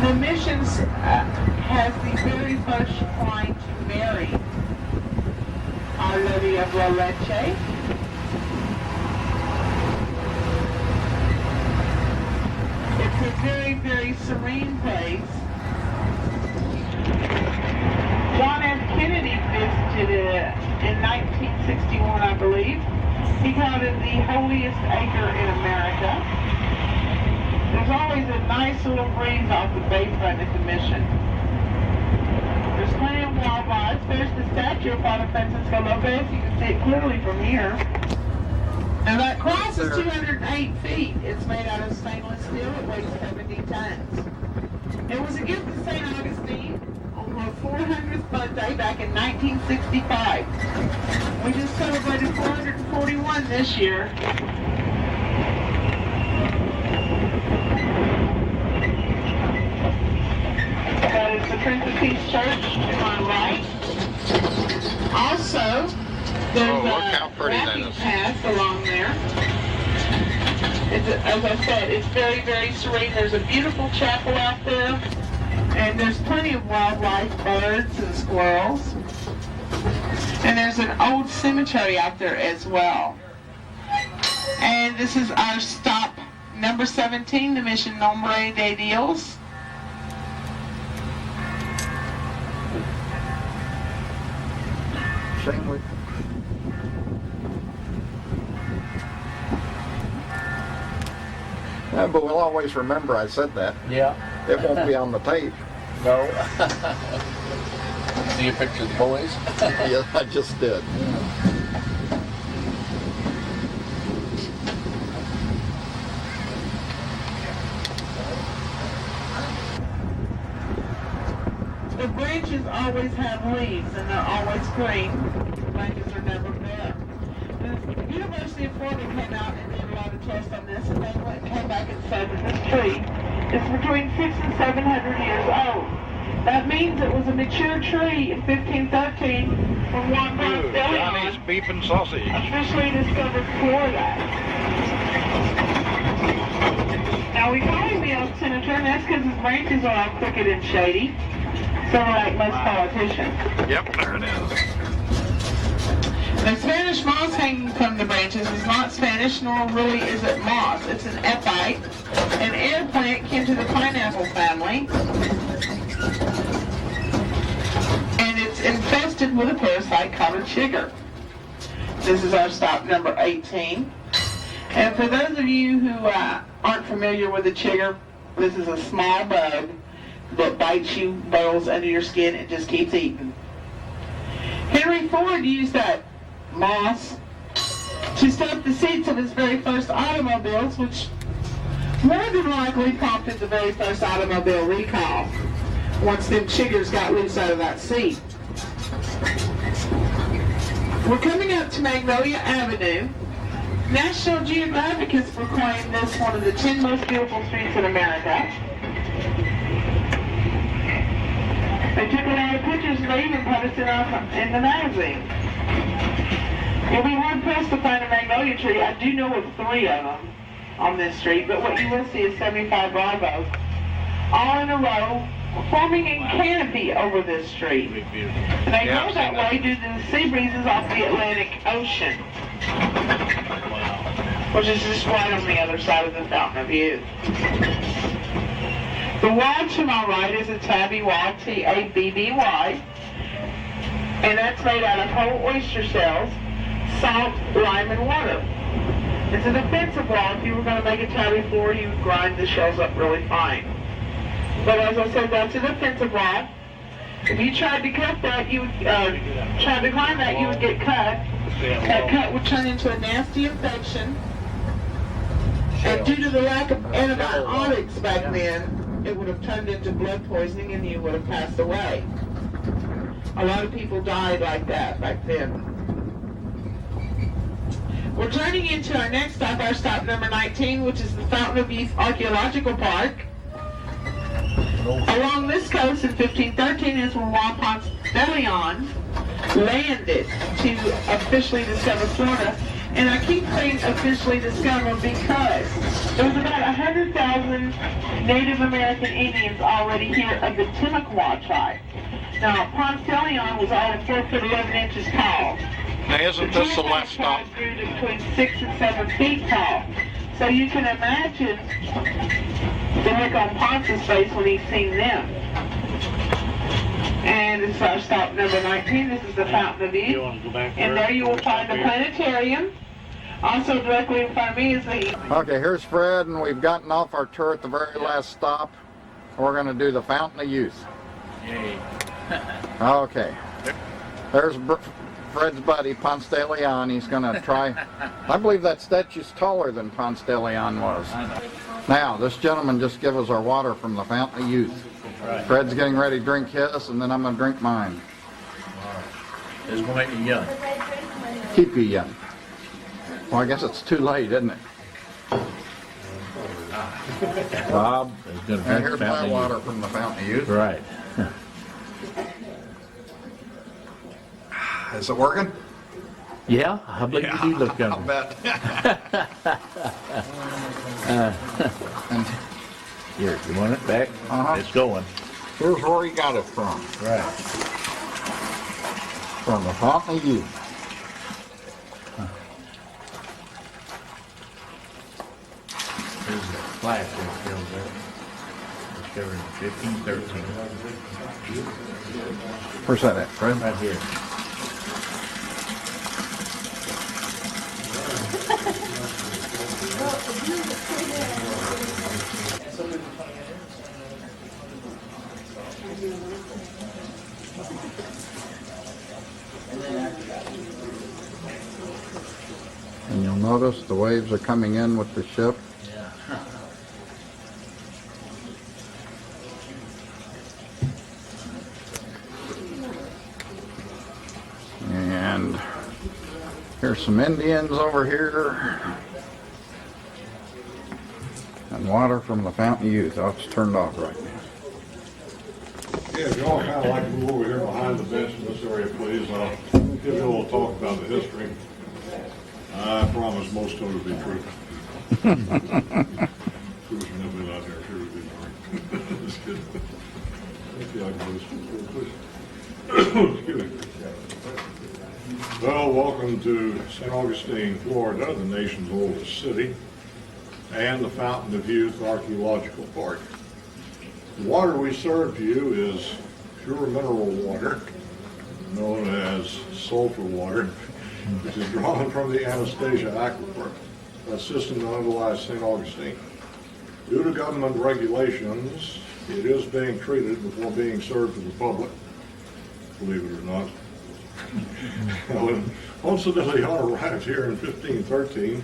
The missions has the very first shrine to Mary, Our Lady of La Leche. It's a very, very serene place. John F. Kennedy visited it in 1961, I believe. He called it the holiest acre in America. There's always a nice little breeze off the bayfront at the mission. There's plenty of wildlife. There's the statue of Father Francisco Lopez. You can see it clearly from here. Now that cross is 208 feet. It's made out of stainless steel. It weighs 70 tons. It was a gift to St. Augustine on her 400th birthday back in 1965. We just celebrated 441 this year. That is the Prince of Peace Church to my right. Also, there's a walking path along there. As I said, it's very, very serene. There's a beautiful chapel out there, and there's plenty of wildlife, birds and squirrels. And there's an old cemetery out there as well. And this is our stop number 17, the Mission Nombre de Dios. Yeah, but we'll always remember I said that. Yeah. It won't be on the tape. No. See a picture of the boys? Yeah, I just did. The branches always have leaves and they're always green. The branches are never bare. The University of Florida came out and did a lot of tests on this, and they came back and said that this tree is between 600 and 700 years old. That means it was a mature tree in 1513 when Walt Johnny's beef and sausage. officially discovered Florida. Now we call him the old senator, and that's because his branches are all crooked and shady, sort of like most politicians. Yep, there it is. The Spanish moss hanging from the branches is not Spanish, nor really is it moss. It's an epiphyte, an air plant kin to the pineapple family. And it's infested with a parasite called a chigger. This is our stop number 18. And for those of you who aren't familiar with a chigger, this is a small bug that bites you, burrows under your skin, and just keeps eating. Henry Ford used that moss to stuff the seats of his very first automobiles, which more than likely prompted the very first automobile recall once them chiggers got loose out of that seat. We're coming up to Magnolia Avenue. National Geographic has proclaimed this one of the 10 most beautiful streets in America. They took a lot of pictures and they even published it in the magazine. You'll be hard pressed to find a magnolia tree. I do know of 3 of them on this street, but what you will see is 75 bravos, all in a row, forming a canopy over this street. And they go that way due to the sea breezes off the Atlantic Ocean, which is just right on the other side of the Fountain of Youth. The wall to my right is a tabby wall, T-A-B-B-Y, and that's made out of whole oyster shells, salt, lime, and water. It's a defensive wall. If you were going to make a tabby floor, you would grind the shells up really fine. But as I said, that's a defensive wall. If you tried to cut that, you would try to climb that, you would get cut. That cut would turn into a nasty infection. And due to the lack of antibiotics back then, it would have turned into blood poisoning and you would have passed away. A lot of people died like that back then. We're turning into our next stop, our stop number 19, which is the Fountain of Youth Archaeological Park. Along this coast in 1513 is where Juan Ponce de Leon landed to officially discover Florida. And I keep saying officially discovered because there was about 100,000 Native American Indians already here of the Timucua tribe. Now, Ponce de Leon was only 4 foot 11 inches tall. Now, isn't this the last stop? Timucua grew to between 6 and 7 feet tall. So you can imagine the look on Ponce's face when he's seen them. And this is our stop number 19. This is the Fountain of Youth. And there you will find the planetarium. Also directly in front of me is the... Okay, here's Fred, and we've gotten off our tour at the very last stop. We're going to do the Fountain of Youth. Yay. Okay. There's Fred's buddy, Ponce de Leon. He's going to try... I believe that statue's taller than Ponce de Leon was. Now, this gentleman just gave us our water from the Fountain of Youth. Right. Fred's getting ready to drink his, and then I'm going to drink mine. It's going to make me young. Keep you young. Well, I guess it's too late, isn't it? Bob, It's going to and drink here's the my Fountain of water Youth. from the Fountain of Youth. Right. Is it working? Yeah, I believe you do look I'll young. bet. And Here, you want it back? Uh-huh. It's going. here's where he got it from. Right. From the Fountain of Youth. Here's the flag that shows there. Discovered in 1513. Where's that at, Fred? Right here. And you'll notice the waves are coming in with the ship. Yeah. And here's some Indians over here. And water from the Fountain of Youth. Oh, it's turned off right now. Yeah, if y'all kind of like to move over here behind the bench in this area, please, I'll give you a little talk about the history. I promise most of it will be true. Truth's never out there, true will be true. Just kidding. Okay, I can do this. Excuse me. Well, welcome to St. Augustine, Florida, the nation's oldest city, and the Fountain of Youth Archaeological Park. The water we serve to you is pure mineral water, known as sulfur water, which is drawn from the Anastasia Aquifer, a system that underlies St. Augustine. Due to government regulations, it is being treated before being served to the public, believe it or not. When Ponce de Leon arrived here in 1513,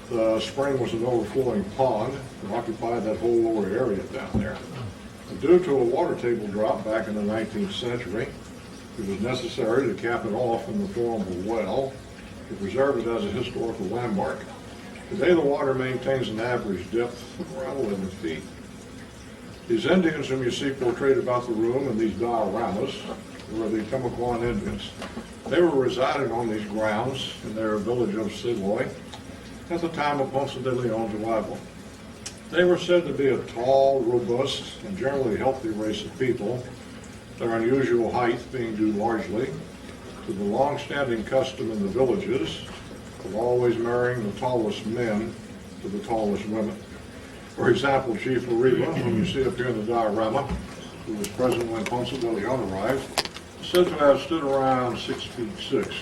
the spring was an overflowing pond that occupied that whole lower area down there. Due to a water table drop back in the 19th century, it was necessary to cap it off in the form of a well to preserve it as a historical landmark. Today the water maintains an average depth of around 11 feet. These Indians whom you see portrayed about the room in these dioramas were the Timucuan Indians. They were residing on these grounds in their village of Siloy at the time of Ponce de Leon's arrival. They were said to be a tall, robust, and generally healthy race of people, their unusual height being due largely to the long-standing custom in the villages of always marrying the tallest men to the tallest women. For example, Chief Lariva, whom you see up here in the diorama, who was present when Ponce de Leon arrived, is said to have stood around 6'6".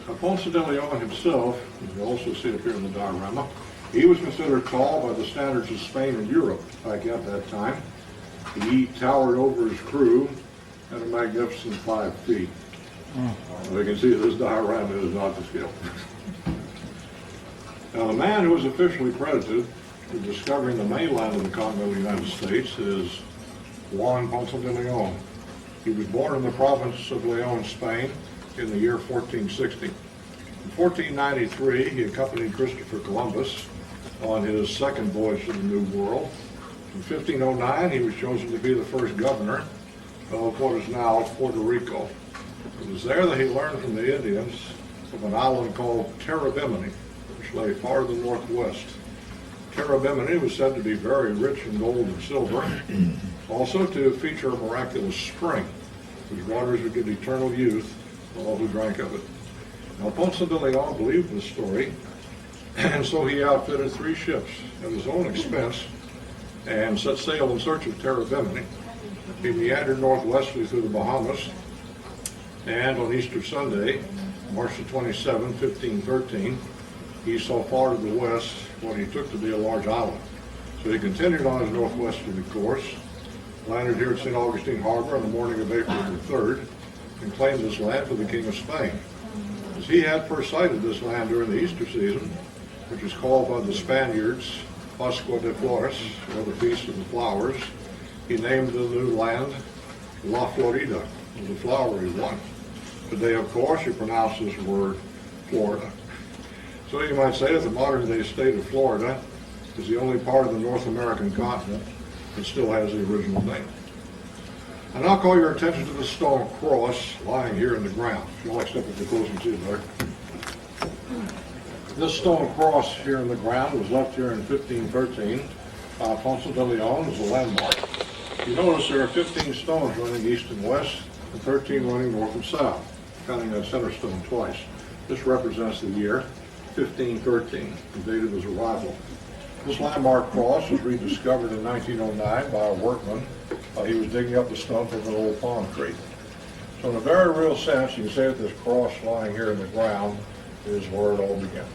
Now, Ponce de Leon himself, as you also see up here in the diorama, he was considered tall by the standards of Spain and Europe back at that time. He towered over his crew at a magnificent 5 feet. You can see this diorama is not to scale. Now, the man who is officially credited with discovering the mainland of the continental United States is Juan Ponce de Leon. He was born in the province of Leon, Spain, in the year 1460. In 1493, he accompanied Christopher Columbus on his second voyage to the New World. In 1509, he was chosen to be the first governor of what is now Puerto Rico. It was there that he learned from the Indians of an island called Terra Bimini, which lay farther northwest. Terra Bimini was said to be very rich in gold and silver, also to feature a miraculous spring, whose waters would give eternal youth to all who drank of it. Now, Ponce de Leon believed this story, and so he outfitted 3 ships at his own expense and set sail in search of Terra Bimini. He meandered northwestly through the Bahamas, and on Easter Sunday, March the 27th, 1513, he saw far to the west what he took to be a large island. So he continued on his northwesterly course, landed here at St. Augustine Harbor on the morning of April the 3rd, and claimed this land for the King of Spain. As he had first sighted this land during the Easter season, which is called by the Spaniards Pascua de Flores, or the Feast of the Flowers, he named the new land La Florida, or the flowery one. Today, of course, you pronounce this word Florida. So you might say that the modern-day state of Florida is the only part of the North American continent that still has the original name. And I'll call your attention to the stone cross lying here in the ground. If you'll like step up close and see it there. This stone cross here in the ground was left here in 1513 by Ponce de Leon as a landmark. You notice there are 15 stones running east and west, and 13 running north and south, counting that center stone twice. This represents the year 1513, the date of his arrival. This landmark cross was rediscovered in 1909 by a workman while he was digging up the stump of an old palm tree. So in a very real sense, you can say that this cross lying here in the ground is where it all began.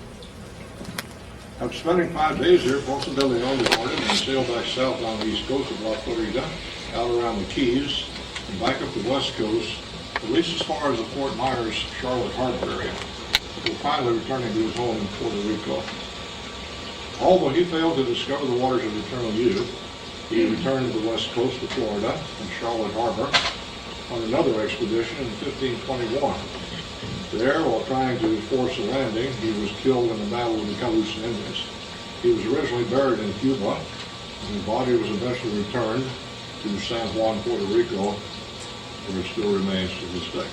After spending 5 days here, Ponce de Leon departed and sailed back south down the east coast of La Florida, out around the Keys, and back up the west coast, at least as far as the Fort Myers, Charlotte Harbor area, before finally returning to his home in Puerto Rico. Although he failed to discover the waters of eternal youth, he returned to the west coast of Florida and Charlotte Harbor on another expedition in 1521. There, while trying to force a landing, he was killed in the battle with the Calusan Indians. He was originally buried in Cuba, and his body was eventually returned to San Juan, Puerto Rico, where it still remains to this day.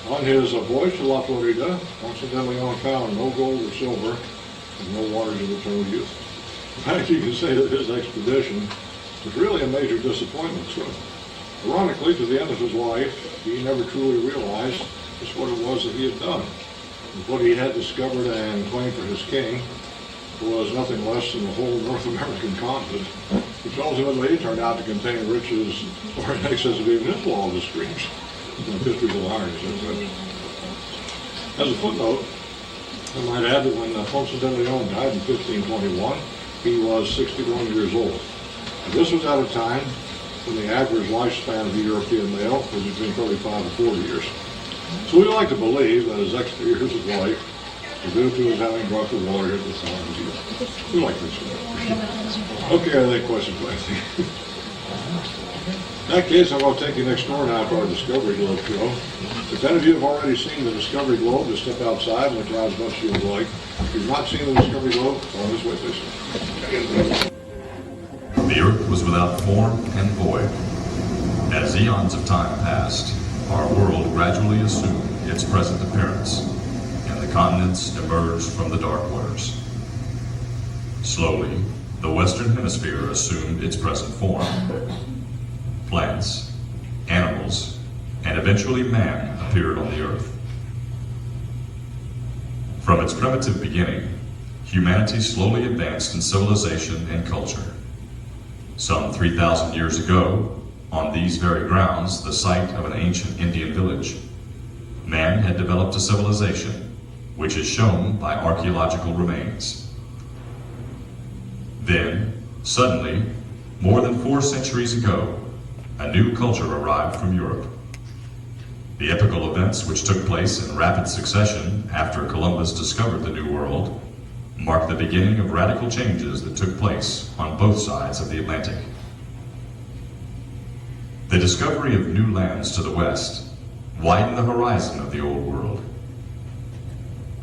On his voyage to La Florida, Ponce de Leon found no gold or silver and no waters of eternal youth. In fact, you can say that his expedition was really a major disappointment to him. Ironically, to the end of his life, he never truly realized just what it was that he had done. And what he had discovered and claimed for his king was nothing less than the whole North American continent, which ultimately turned out to contain riches far in excess of even his wildest dreams. History's a liar, as a footnote, I might add that when Ponce de Leon died in 1521, he was 61 years old. And this was at a time when the average lifespan of the European male was between 35 and 40 years. So we like to believe that his extra years of life were due to his having brought the water here to the time of youth. We like this one. Okay, I think questions, I think. In that case, I'm going to take you next door now to our Discovery Globe show. If any of you have already seen the Discovery Globe, just step outside and look around as much as you would like. If you've not seen the Discovery Globe, go on this way, please. The earth was without form and void. As eons of time passed, our world gradually assumed its present appearance, and the continents emerged from the dark waters. Slowly, the Western Hemisphere assumed its present form. Plants, animals, and eventually man appeared on the earth. From its primitive beginning, humanity slowly advanced in civilization and culture. Some 3,000 years ago, on these very grounds, the site of an ancient Indian village, man had developed a civilization, which is shown by archaeological remains. Then, suddenly, more than 4 centuries ago, a new culture arrived from Europe. The epical events which took place in rapid succession after Columbus discovered the New World marked the beginning of radical changes that took place on both sides of the Atlantic. The discovery of new lands to the west widened the horizon of the Old World.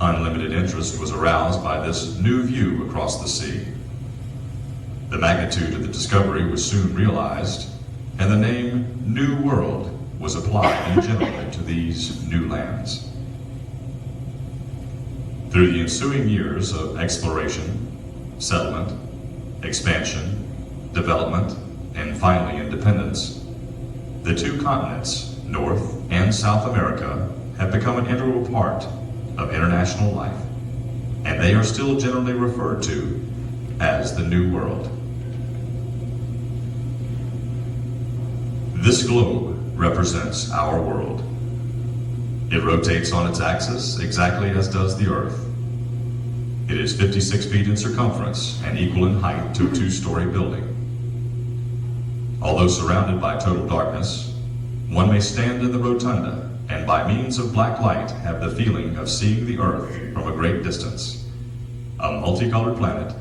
Unlimited interest was aroused by this new view across the sea. The magnitude of the discovery was soon realized, and the name New World was applied in general to these new lands. Through the ensuing years of exploration, settlement, expansion, development, and finally independence, the two continents, North and South America, have become an integral part of international life, and they are still generally referred to as the New World. This globe represents our world. It rotates on its axis exactly as does the Earth. It is 56 feet in circumference and equal in height to a two-story building. Although surrounded by total darkness, one may stand in the rotunda and by means of black light have the feeling of seeing the Earth from a great distance, a multicolored planet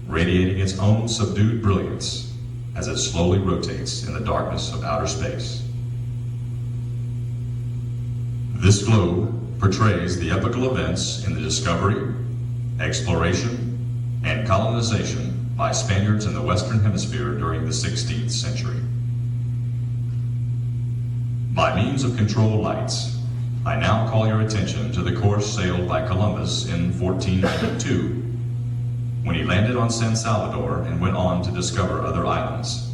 radiating its own subdued brilliance as it slowly rotates in the darkness of outer space. This globe portrays the epochal events in the discovery, exploration, and colonization by Spaniards in the Western Hemisphere during the 16th century. By means of control lights, I now call your attention to the course sailed by Columbus in 1492, when he landed on San Salvador and went on to discover other islands.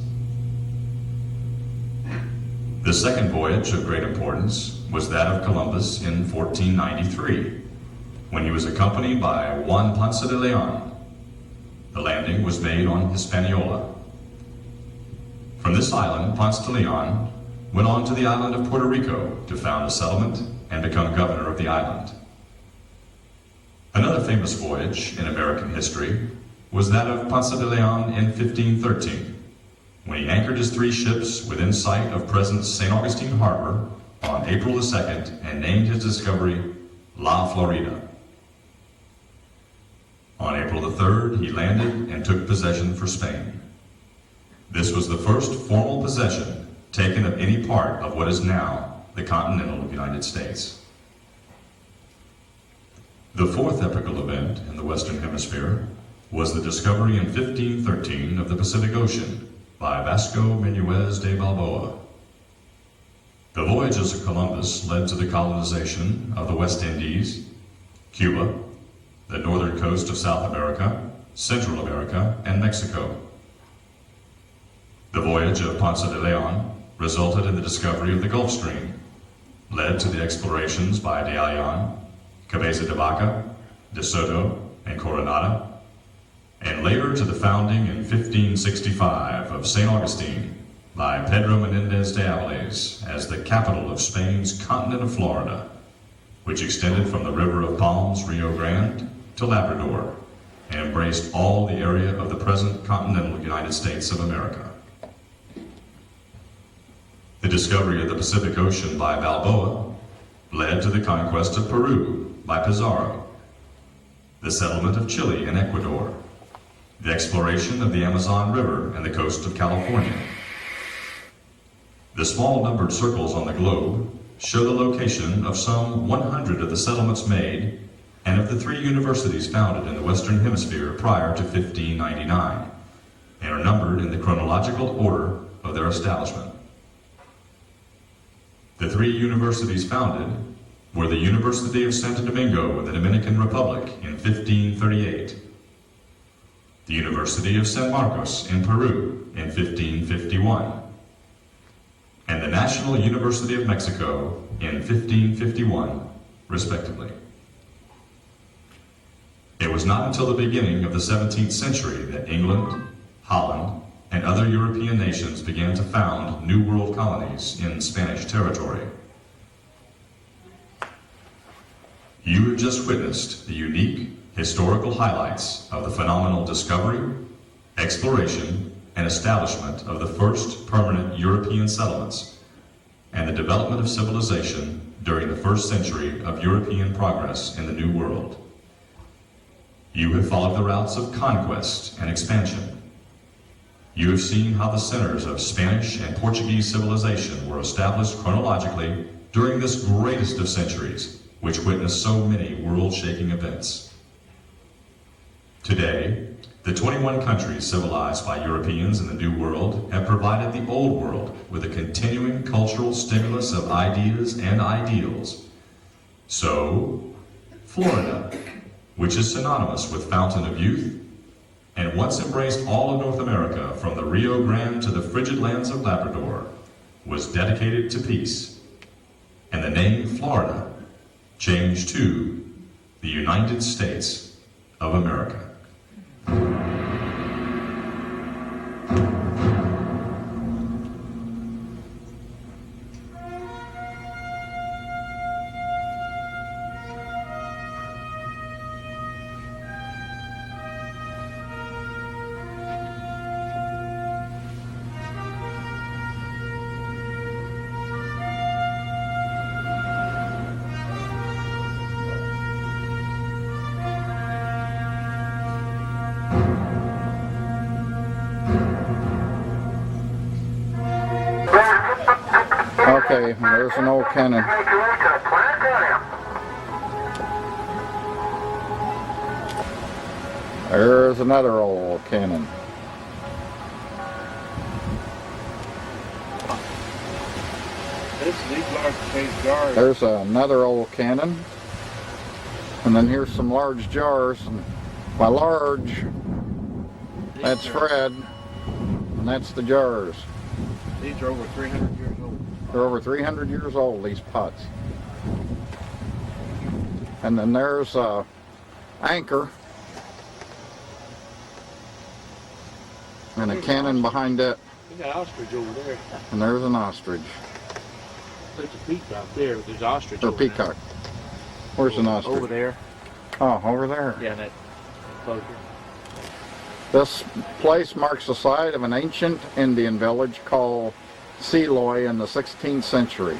The second voyage of great importance was that of Columbus in 1493, when he was accompanied by Juan Ponce de Leon. The landing was made on Hispaniola. From this island, Ponce de Leon went on to the island of Puerto Rico to found a settlement and become governor of the island. Another famous voyage in American history was that of Ponce de Leon in 1513, when he anchored his 3 ships within sight of present St. Augustine Harbor on April the 2nd and named his discovery La Florida. On April the 3rd, he landed and took possession for Spain. This was the first formal possession taken of any part of what is now the continental United States. The fourth epochal event in the Western Hemisphere was the discovery in 1513 of the Pacific Ocean by Vasco Muñoz de Balboa. The voyages of Columbus led to the colonization of the West Indies, Cuba, the northern coast of South America, Central America, and Mexico. The voyage of Ponce de Leon resulted in the discovery of the Gulf Stream, led to the explorations by de Ayllon, Cabeza de Vaca, de Soto, and Coronada, and later to the founding in 1565 of St. Augustine by Pedro Menendez de Avilés as the capital of Spain's continent of Florida, which extended from the River of Palms, Rio Grande, to Labrador, and embraced all the area of the present continental United States of America. The discovery of the Pacific Ocean by Balboa led to the conquest of Peru by Pizarro, the settlement of Chile and Ecuador, the exploration of the Amazon River and the coast of California. The small numbered circles on the globe show the location of some 100 of the settlements made and of the 3 universities founded in the Western Hemisphere prior to 1599, and are numbered in the chronological order of their establishment. The 3 universities founded were the University of Santo Domingo in the Dominican Republic in 1538, the University of San Marcos in Peru in 1551, and the National University of Mexico in 1551, respectively. It was not until the beginning of the 17th century that England, Holland, and other European nations began to found New World colonies in Spanish territory. You have just witnessed the unique historical highlights of the phenomenal discovery, exploration, and establishment of the first permanent European settlements, and the development of civilization during the first century of European progress in the New World. You have followed the routes of conquest and expansion. You have seen how the centers of Spanish and Portuguese civilization were established chronologically during this greatest of centuries, which witnessed so many world-shaking events. Today, the 21 countries civilized by Europeans in the New World have provided the Old World with a continuing cultural stimulus of ideas and ideals. So, Florida, which is synonymous with fountain of youth, and once embraced all of North America from the Rio Grande to the frigid lands of Labrador, was dedicated to peace, and the name Florida changed to the United States of America. Okay, there's an old cannon. There's another old cannon. These large case jars. There's another old cannon. And then here's some large jars. And by large, that's Fred. And that's the jars. These are over 300 years old. They're over 300 years old, these pots. And then there's anchor. And a cannon behind it. We got ostrich over there. And there's an ostrich. There's a peacock there, but there's ostrich Or over peacock. Where's an there. ostrich? Over there. Oh, over there. Yeah, that closure. This place marks the site of an ancient Indian village called Seloy in the 16th century.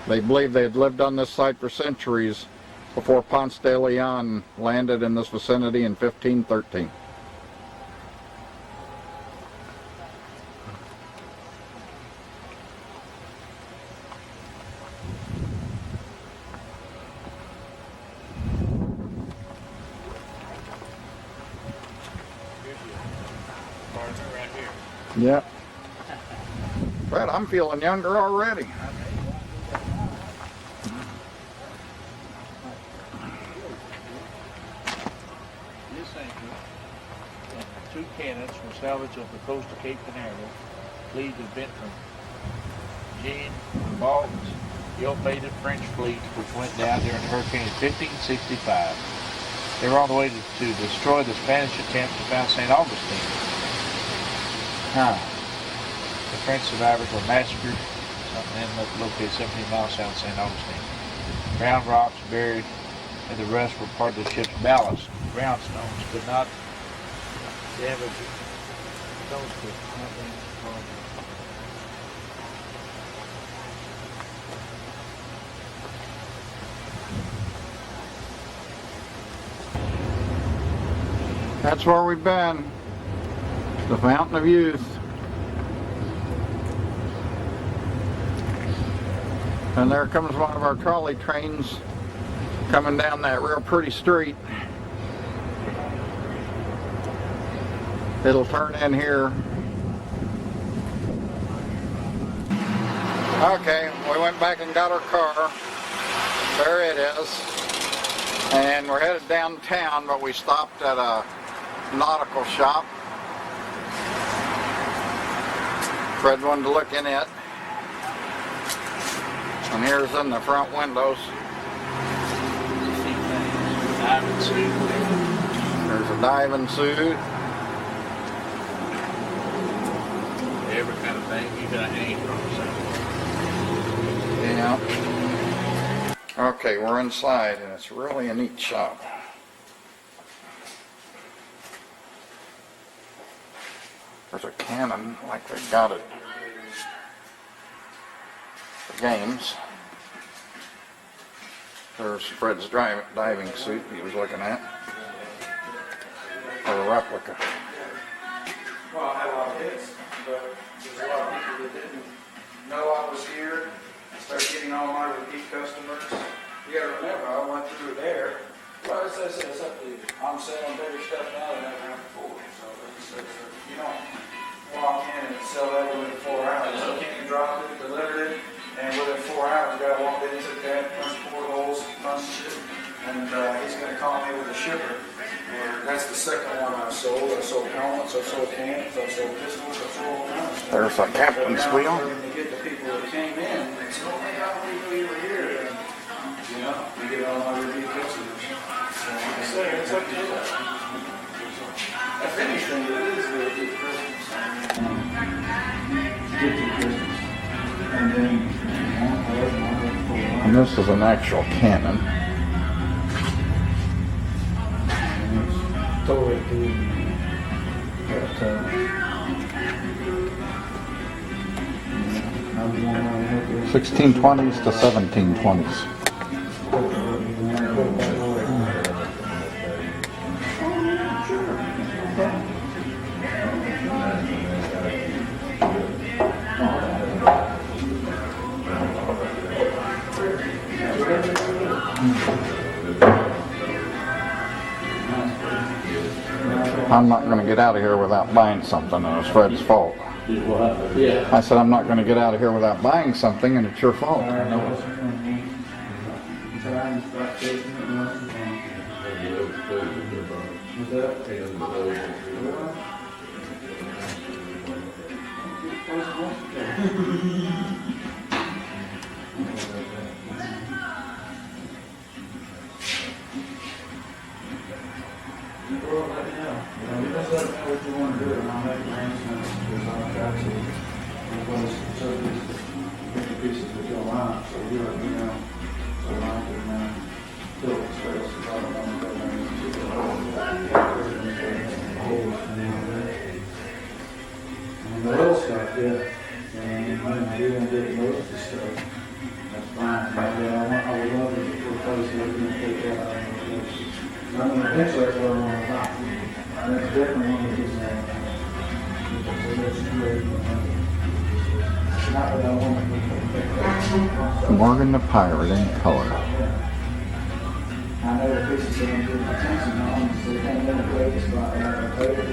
They believe they had lived on this site for centuries before Ponce de Leon landed in this vicinity in 1513. Yep. Fred, I'm feeling younger already. This anchor and 2 cannons were salvaged off the coast of Cape Canaveral. Fleet had been from Jean Walt's ill-fated French fleet, which went down during the hurricane in 1565. They were on the way to destroy the Spanish attempt to found St. Augustine. The French survivors were massacred and located 17 miles south of St. Augustine. Ground rocks buried and the rest were part of the ship's ballast. Ground stones could not damage it. Stones could not damage the cargo. That's where we've been. The Fountain of Youth. And there comes one of our trolley trains coming down that real pretty street. It'll turn in here. Okay, we went back and got our car. There it is. And we're headed downtown, but we stopped at a nautical shop. Fred wanted to look in it. And here's in the front windows. Diving suit. There's a diving suit. Every kind of thing you got hanging from the Yeah. Okay, we're inside and it's really a neat shop. There's a cannon like they got it for games. There's Fred's diving suit he was looking at. Or a replica. Well, I had a lot of hits, but there's a lot of people that didn't know I was here. I started getting all my repeat customers. You gotta remember, I went through there. Well, it says something. I'm selling better stuff now than I ever have before. So it says you don't walk in and sell that within 4 hours. So you dropped it, delivered it, and within 4 hours, the guy walked in, took that, punched portholes, punched it, and and he's going to call me with a shipper. That's the second one I've sold. I sold helmets, I sold cannons, I sold pistols, I sold all kinds of stuff. There's a captain's But now wheel. I'm starting to get the people that came in and said, oh my God, we knew you were here. And, you know, you get all my repeat customers. So like I said, it's up to you. If anything, it is a good Christmas. Get to Christmas. And then, And this is an actual cannon. totally cool. But, 1620s to 1720s. I'm not going to get out of here without buying something, and it's Fred's fault. Yeah. I said, I'm not going to get out of here without buying something, and it's your fault. Well, let me know. You just let me know what you want to do, and I'll make arrangements, because I'll try to replace some of these different pieces that go on, so you let me know, so I can fill the space, if I don't want to go in and see the and the little stuff, yeah, and you're gonna get most of the stuff, that's fine, but I would love to replace it, and take that out of the place. I mean, eventually that's what I want to buy. That's different one because that's great. Not that I want to. Morgan the Pirate in color. I know the pieces that I'm doing attention on, so they can't let me play the spot. I play with the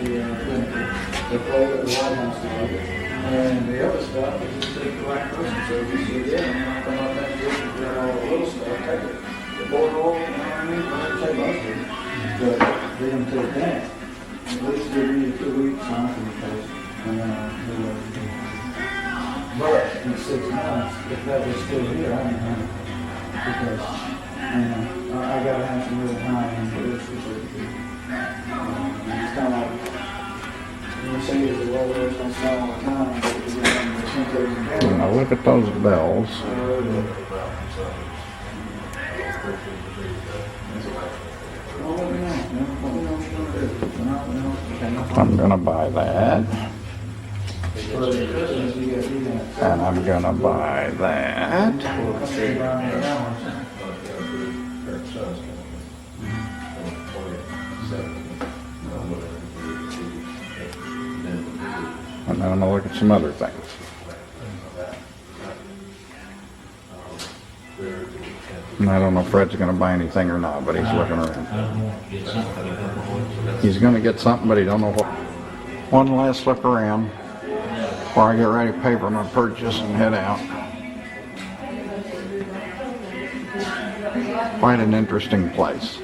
play with the White House together. And the other stuff, I just take the right person. So if you say, yeah, I'm not going to let that just grab all the little stuff, take it. The board roll, you know what I mean? I'll take most of it. But they're going to take that. At least give me 2 weeks on for the place. But in 6 months, if that was still here, I don't know. Because, I got to have some real time for this. It's kind of like, you say it's the weather, it's going to sell all the time, but if you get them, Now look at those bells. I'm gonna buy that. And I'm gonna buy that. And then I'm gonna look at some other things. And I don't know if Fred's going to buy anything or not, but he's looking around. He's going to get something, but he don't know what. One last look around before I get ready to pay for my purchase and head out. Quite an interesting place.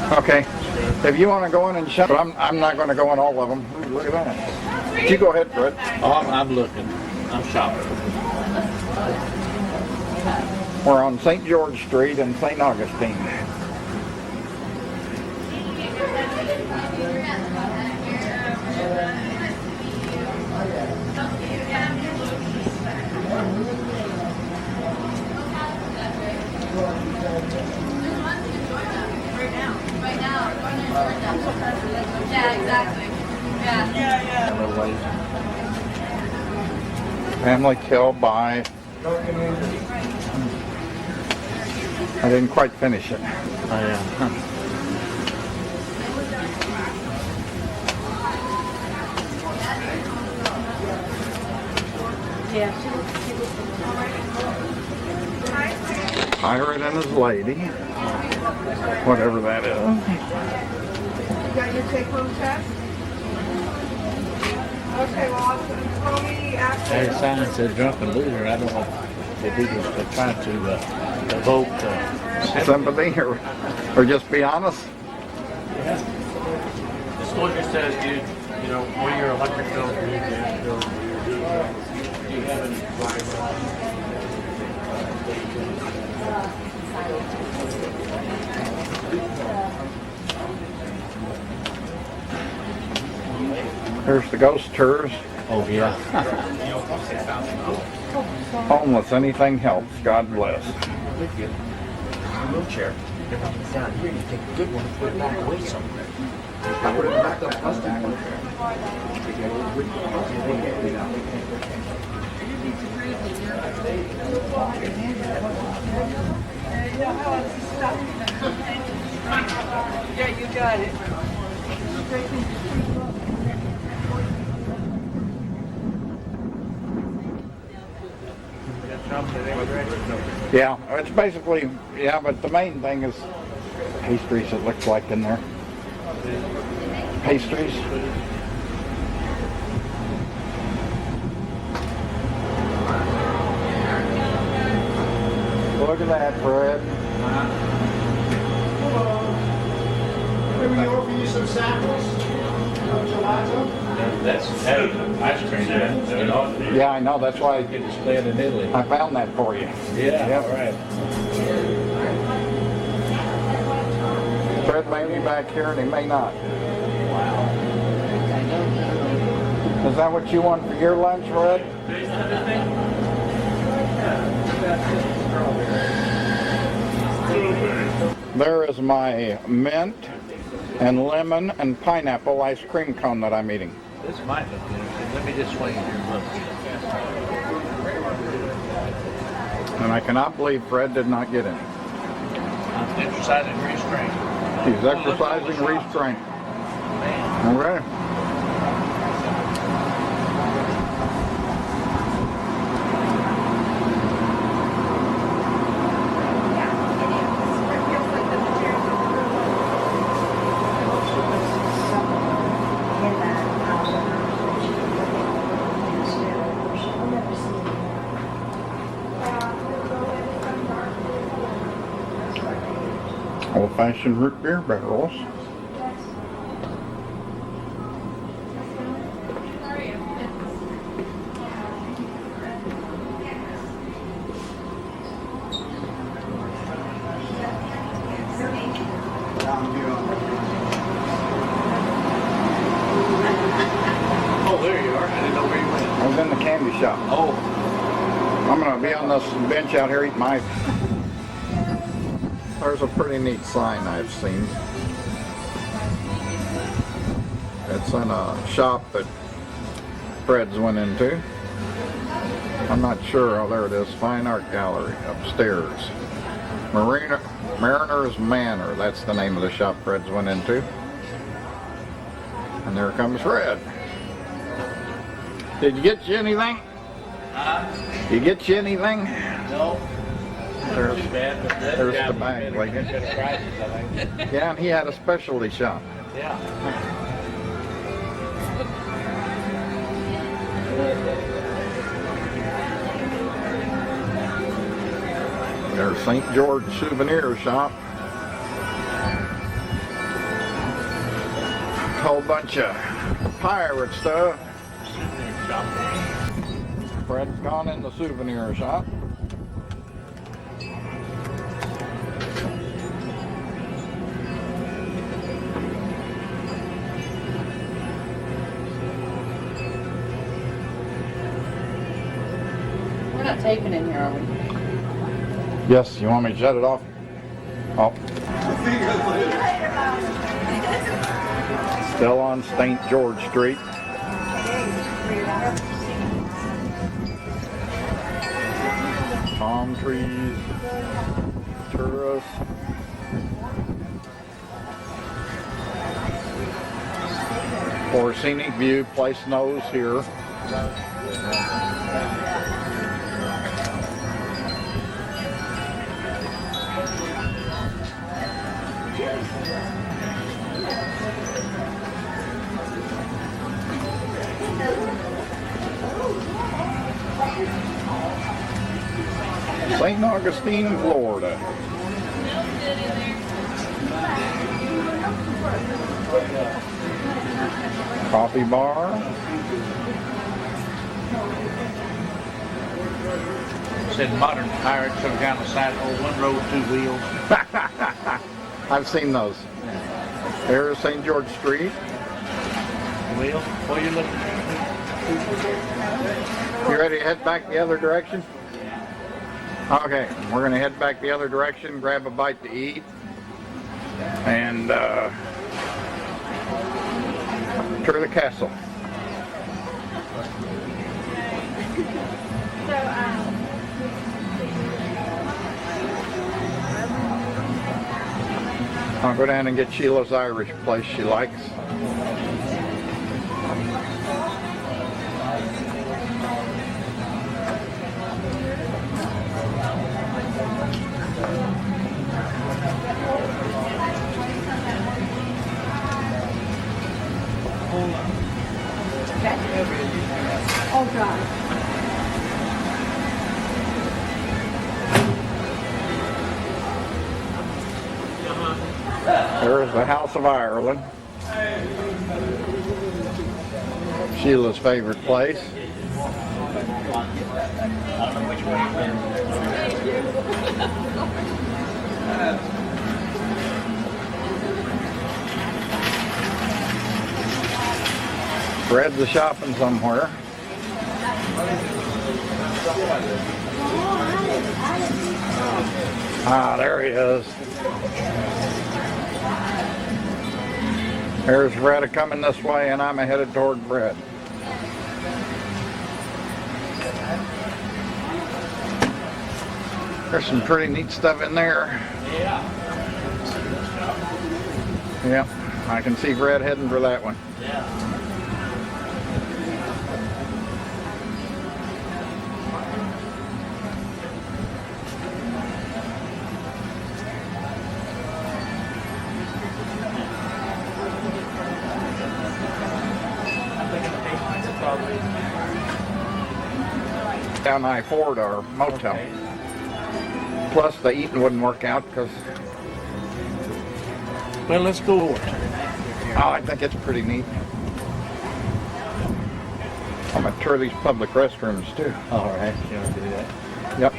Okay, if you want to go in and shop, I'm not going to go in all of them. Ooh, look at that. You go ahead, Fred. Oh, I'm looking. I'm shopping. We're on St. George Street in St. Augustine. Yeah, exactly. Yeah. Family Kill by... I didn't quite finish it. Pirate and his lady. Whatever that is. You got your take-home test? Okay, well, call me after. That sign said drunken loser. I don't know if he was trying to evoke Sympathy or just be honest? Yeah. The soldier says, you know, where your electric bill, do you have any There's the ghost tours. Oh, yeah. Homeless, anything helps. God bless. Wheelchair. Everything's down here. You take a good one and put it back away somewhere. I put it back up plastic one. Yeah, you got it. Yeah, it's basically, yeah, but the main thing is pastries, it looks like in there. Pastries. Look at that, Fred. Can we offer you some samples of gelato? That's ice cream there. Yeah, I know, that's why Get displayed in Italy. I found that for you. Yeah, Yep. all right. Fred may be back here and he may not. Wow. Is that what you want for your lunch, Fred? There is my mint and lemon and pineapple ice cream cone that I'm eating. This might look interesting. Let me just swing here and look. And I cannot believe Fred did not get any. I'm exercising restraint. He's exercising restraint. Man. Okay. Old-fashioned root beer barrels. Oh, there you are. I didn't know where you went. I was in the candy shop. Oh, I'm gonna be on this bench out here eating my... There's a pretty neat sign I've seen. It's in a shop that Fred's went into. I'm not sure. Oh, there it is. Fine Art Gallery upstairs. Mariner's Manor. That's the name of the shop Fred's went into. And there comes Fred. Did you get you anything? Did you get you anything? no. There's, Too bad, but that there's guy the bag, better lady. get prices, I think. Yeah, and he had a specialty shop. Yeah. There's St. George Souvenir Shop. Whole bunch of pirate stuff. Fred's gone in the souvenir shop. We're not taping in here, are we? Yes, you want me to shut it off? Oh. Still on St. George Street. Palm trees, tourists. For scenic view, place nose here. St. Augustine, Florida. Coffee bar. Said modern pirates, some kind of sign, oh, one road, two wheels. I've seen those. There's St. George Street. Wheel, what are you looking at? You ready to head back the other direction? Okay, we're going to head back the other direction, grab a bite to eat, and tour the castle. I'll go down and get Sheila's Irish place she likes. Oh, God. There's the House of Ireland. Sheila's favorite place. Fred's a shopping somewhere. Ah, there he is. There's Fred coming this way, and I'm headed toward Fred. There's some pretty neat stuff in there. Yep, I can see Fred heading for that one. Down I-4 to our motel. Plus the eating wouldn't work out because... Well, let's go. Oh, I think it's pretty neat. I'm going to tour these public restrooms too. All right, you want to do that? Yep.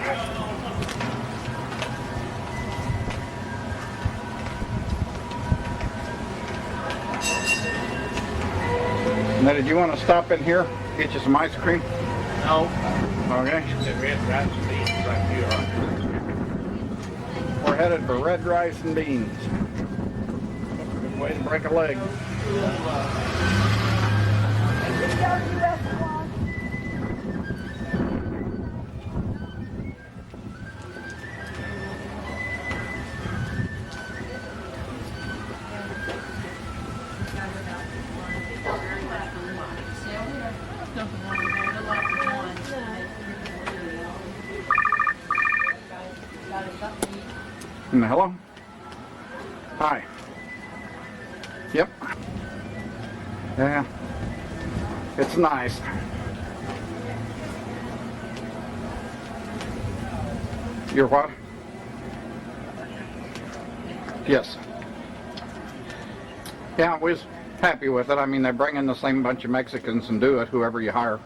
Now, did you want to stop in here, get you some ice cream? No. Okay. The red rice and beans right here. We're headed for red rice and beans. Good way to break a leg. Hello? Hi. Yep. Yeah. It's nice. You're what? Yes. Yeah, I was happy with it. I mean, they bring in the same bunch of Mexicans and do it, whoever you hire.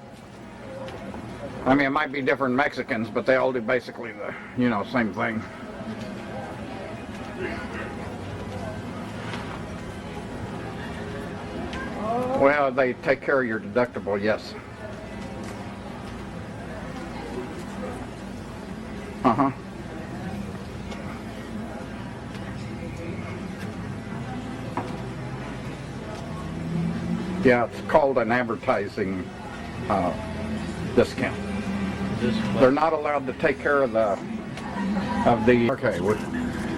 I mean, it might be different Mexicans, but they all do basically the, same thing. Well, they take care of your deductible, yes. Uh-huh. Yeah, it's called an advertising discount. They're not allowed to take care of the okay,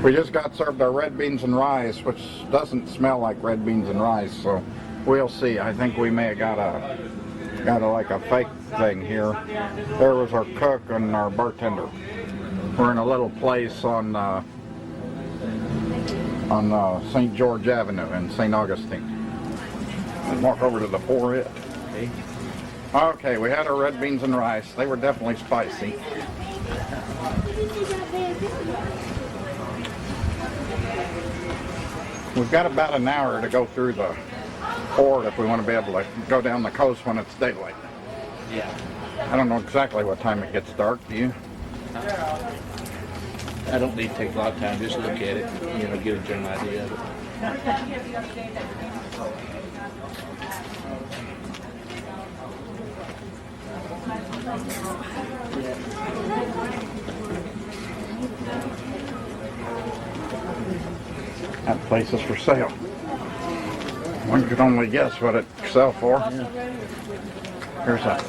we just got served our red beans and rice, which doesn't smell like red beans and rice, so we'll see. I think we may have got a like a fake thing here. There was our cook and our bartender. We're in a little place on on St. George Avenue in St. Augustine. Let's walk over to the Four-It. Okay. Okay, we had our red beans and rice. They were definitely spicy. We've got about an hour to go through the port if we want to be able to go down the coast when it's daylight. Yeah. I don't know exactly what time it gets dark, do you? I don't need to take a lot of time. Just look at it. You know, get a general idea of it. That place is for sale. One could only guess what it sell for. Here's a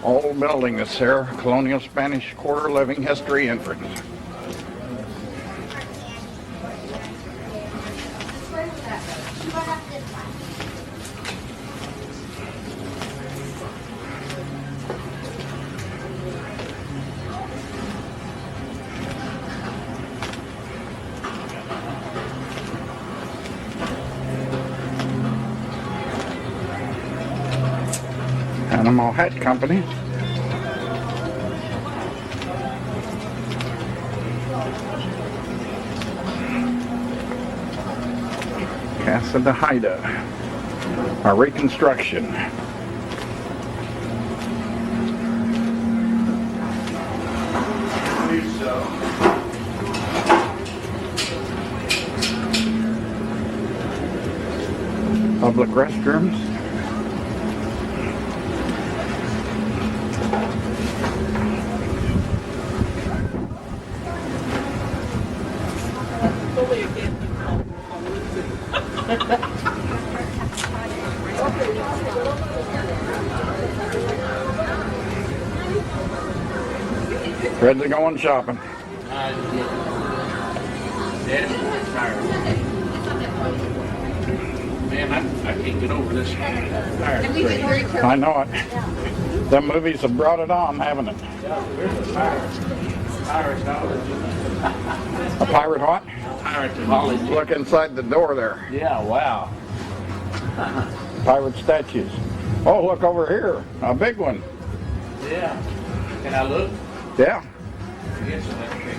old building that's here, colonial Spanish Quarter living history entrance. Animal Hat Company. Casa de Haida, a reconstruction. Public restrooms. Ready to go on shopping. Man, I can't get over this fire. I know it. The movies have brought it on, haven't it? Where's the pirate? A pirate what? Pirate college. Look inside the door there. Yeah, wow. Pirate statues. Oh, look over here. A big one. Yeah. Can I look? Yeah. Yes, that's great.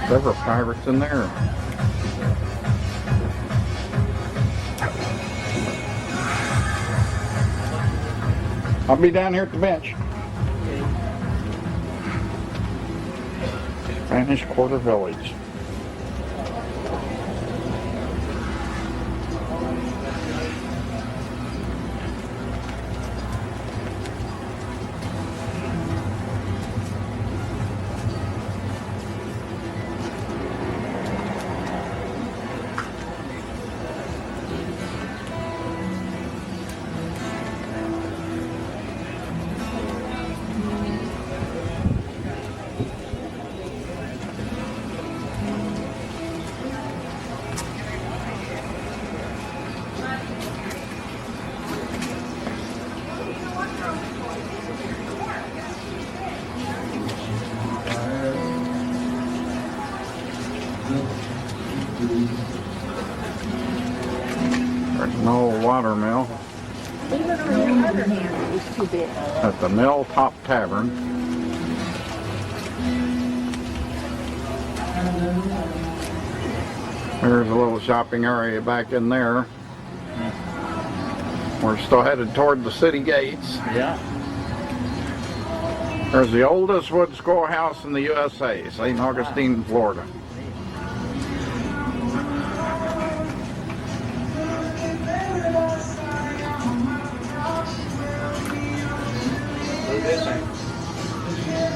There were pirates in there. I'll be down here at the bench. Spanish Quarter Village. There's an old water mill at the Mill Top Tavern. There's a little shopping area back in there. We're still headed toward the city gates. Yeah. There's the oldest wood schoolhouse in the USA, St. Augustine, Florida.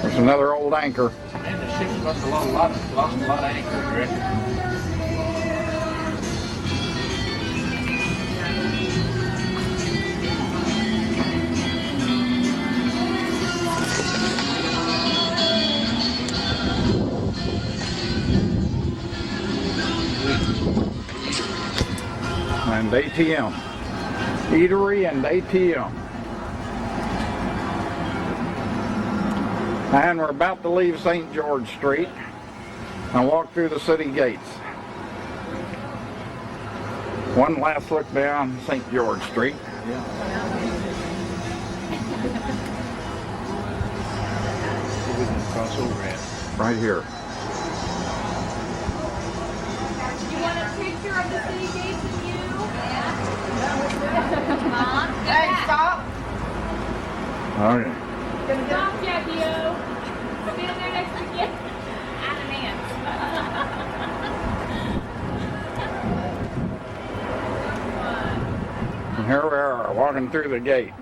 There's another old anchor. Man, the ship's lost a lot of anchor, I reckon. and ATM. Eatery and ATM. And we're about to leave St. George Street and walk through the city gates. One last look down St. George Street. Cross over at. Right here. You want a picture of the city gates and you? Mom, hey, stop. Okay. Stop, Jackie-O. Stand there next to you. Adamant. And here we are, walking through the gate.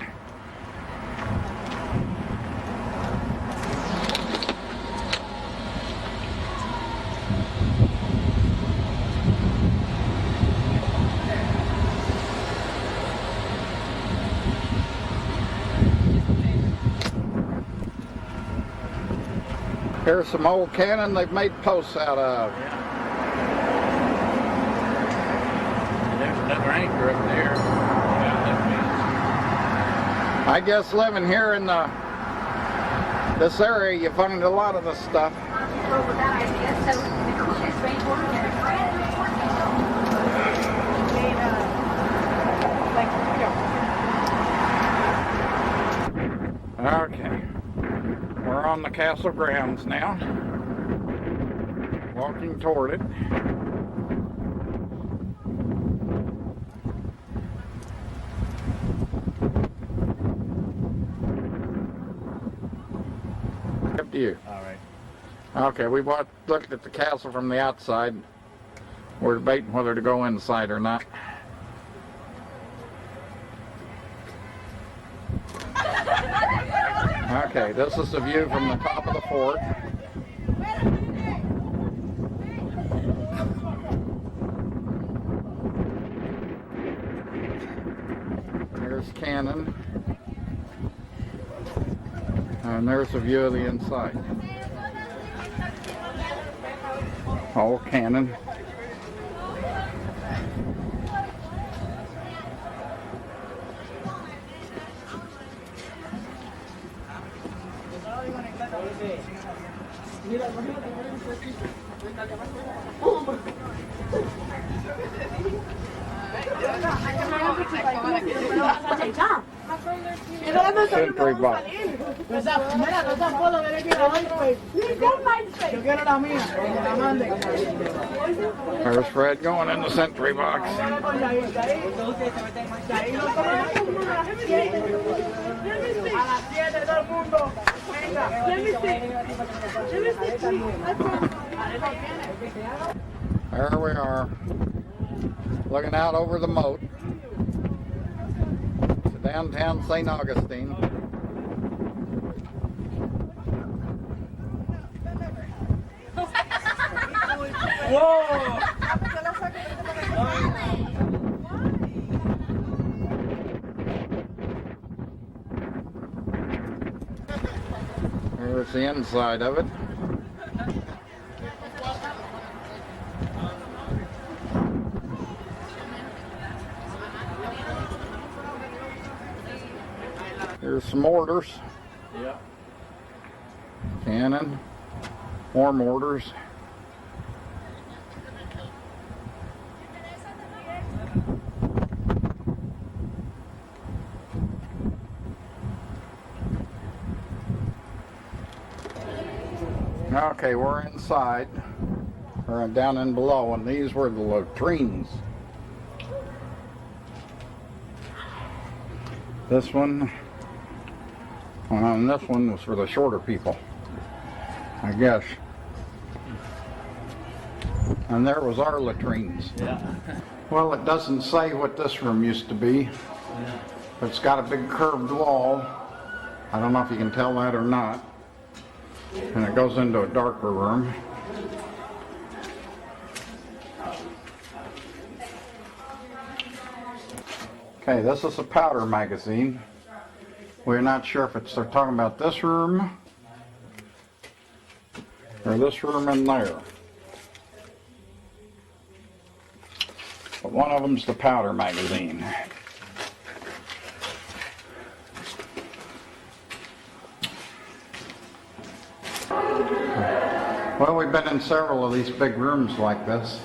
Here's some old cannon they've made posts out of. And there's another anchor up there. Yeah, I guess living here in this area, you find a lot of this stuff. Okay, we're on the castle grounds now, walking toward it. Up to you. All right. Okay, we looked at the castle from the outside. We're debating whether to go inside or not. Okay, this is the view from the top of the fort. There's cannon. And there's a view of the inside. All cannon. Sentry box. There's Fred going in the sentry box. There we are, looking out over the moat to downtown St. Augustine. Whoa! There's the inside of it. Here's some mortars. Yeah. Cannon. More mortars. Okay, we're inside. We're down in below, and these were the latrines. This one, and this one was for the shorter people, I guess. And there was our latrines. Yeah. Well, it doesn't say what this room used to be. But it's got a big curved wall. I don't know if you can tell that or not. And it goes into a darker room. Okay, this is a powder magazine. We're not sure if they're talking about this room or this room in there. But one of them's the powder magazine. Well, we've been in several of these big rooms like this.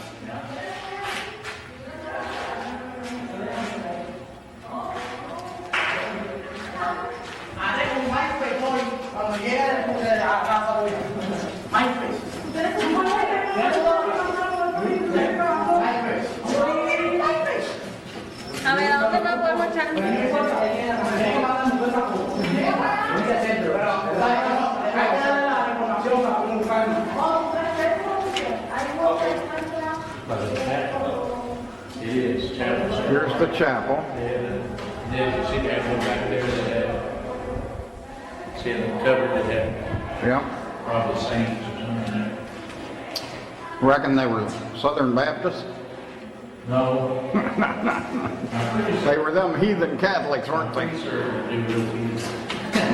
A ver, ¿a dónde más podemos echar? It is chapel. Here's the chapel. Then you see that one back there that had, see the cover that had Yep. probably saints or something in there. Reckon they were Southern Baptists? No. They were them heathen Catholics, weren't they?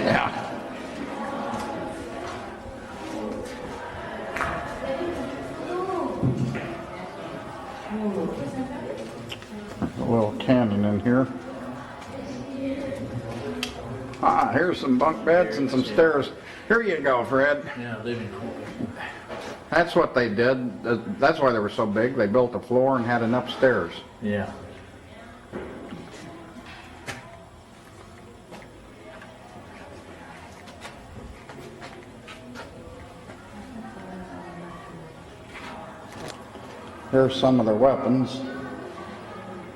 Yeah. A little canyon in here. Ah, here's some bunk beds and some stairs. Here you go, Fred. Yeah, living quarters. That's what they did. That's why they were so big. They built a floor and had enough stairs. Yeah. Here's some of their weapons.